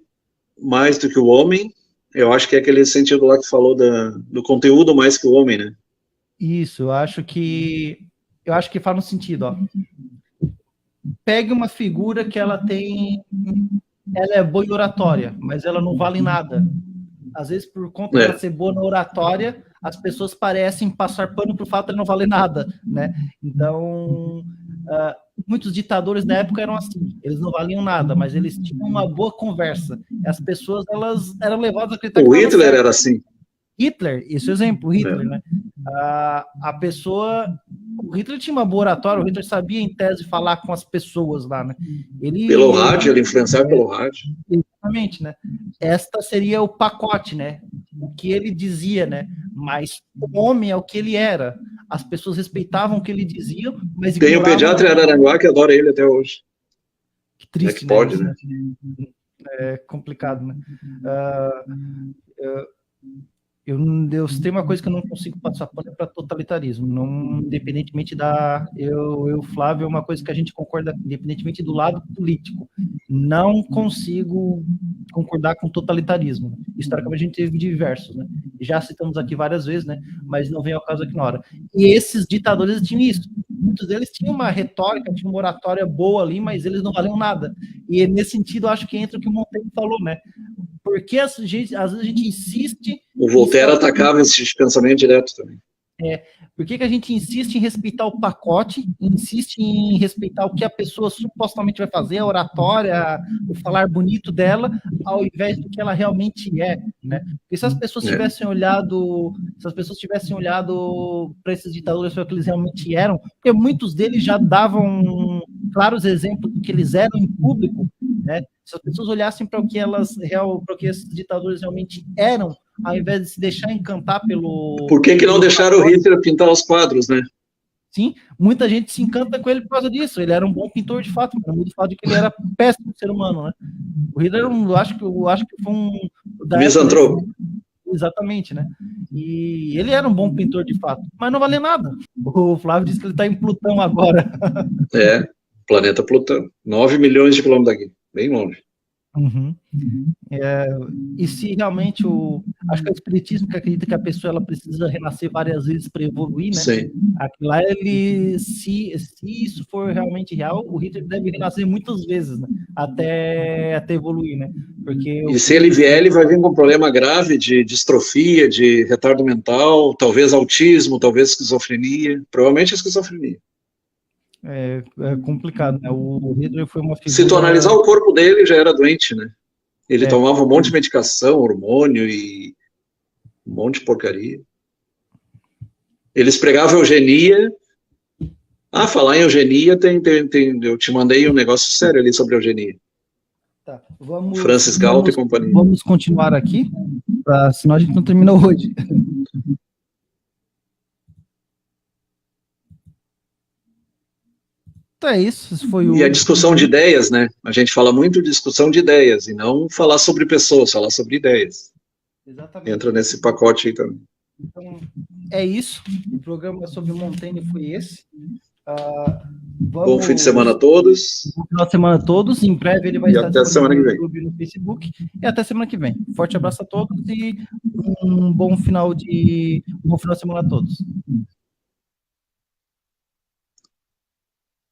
B: mais do que o homem? Eu acho que é aquele sentido lá que falou do conteúdo mais que o homem, né?
A: Isso, eu acho que faz um sentido, ó. Pegue uma figura que ela é boa em oratória, mas ela não vale nada. Às vezes, por conta dela ser boa na oratória, as pessoas parecem passar pano pro fato de não valer nada, né? Então, muitos ditadores na época eram assim, eles não valiam nada, mas eles tinham uma boa conversa. E as pessoas, elas eram levadas a acreditar que
B: o Hitler era assim.
A: Hitler, esse exemplo, o Hitler, né? O Hitler tinha uma boa oratória, o Hitler sabia, em tese, falar com as pessoas lá, né?
B: Pelo rádio, ele influenciava pelo rádio.
A: Exatamente, né? Esta seria o pacote, né? O que ele dizia, né? Mas o homem é o que ele era. As pessoas respeitavam o que ele dizia, mas
B: tem um pediatra em Araranguá que adora ele até hoje.
A: Que triste,
B: que pode, né?
A: É complicado, né? Eu tenho uma coisa que eu não consigo passar pano para totalitarismo, não, independentemente Flávio, é uma coisa que a gente concorda, independentemente do lado político, não consigo concordar com totalitarismo. Historicamente a gente teve diversos, né? Já citamos aqui várias vezes, né? Mas não vem ao caso aqui na hora. E esses ditadores tinham isso. Muitos deles tinham uma retórica, tinham uma oratória boa ali, mas eles não valiam nada. E nesse sentido, eu acho que entra o que o Montaigne falou, né? Porque às vezes a gente insiste...
B: O Voltaire atacava esse pensamento direto também.
A: Por que a gente insiste em respeitar o pacote, insiste em respeitar o que a pessoa supostamente vai fazer, a oratória, o falar bonito dela, ao invés do que ela realmente é, né? Porque se as pessoas tivessem olhado para esses ditadores para o que eles realmente eram, porque muitos deles já davam claros exemplos do que eles eram em público, né? Se as pessoas olhassem para o que esses ditadores realmente eram, ao invés de se deixar encantar pelo...
B: Por que não deixaram o Hitler pintar os quadros, né?
A: Sim, muita gente se encanta com ele por causa disso. Ele era um bom pintor de fato, mas não do fato de que ele era péssimo ser humano, né? O Hitler, eu acho que foi um...
B: Misantropo.
A: Exatamente, né? E ele era um bom pintor de fato, mas não valia nada. O Flávio disse que ele está em Plutão agora.
B: Planeta Plutão. 9 milhões de quilômetros daqui, bem longe.
A: Uhum. E se realmente acho que é o espiritismo que acredita que a pessoa ela precisa renascer várias vezes para evoluir, né?
B: Sim.
A: Aquilo lá, se isso for realmente real, o Hitler deve renascer muitas vezes, né? Até evoluir, né? Porque
B: E se ele vier, ele vai vir com um problema grave de distrofia, de retardo mental, talvez autismo, talvez esquizofrenia, provavelmente esquizofrenia.
A: É complicado, né? O Hitler foi uma
B: Se tu
A: figura...
B: analisar o corpo dele, já era doente, né? Ele tomava um monte de medicação, hormônio e um monte de porcaria. Eles pregavam eugenia. Falar em eugenia, eu te mandei um negócio sério ali sobre eugenia.
A: Tá.
B: Francis Galton e companhia.
A: Vamos continuar aqui, senão a gente não termina hoje. Então é isso.
B: E a discussão de ideias, né? A gente fala muito de discussão de ideias, e não falar sobre pessoas, falar sobre ideias.
A: Exatamente.
B: Entra nesse pacote aí também.
A: Então, é isso. O programa sobre Montaigne foi esse.
B: Bom fim de semana a todos.
A: Bom final de semana a todos. Em breve ele vai estar
B: até semana que vem.
A: No YouTube e no Facebook. E até semana que vem. Forte abraço a todos e um bom final de semana a todos.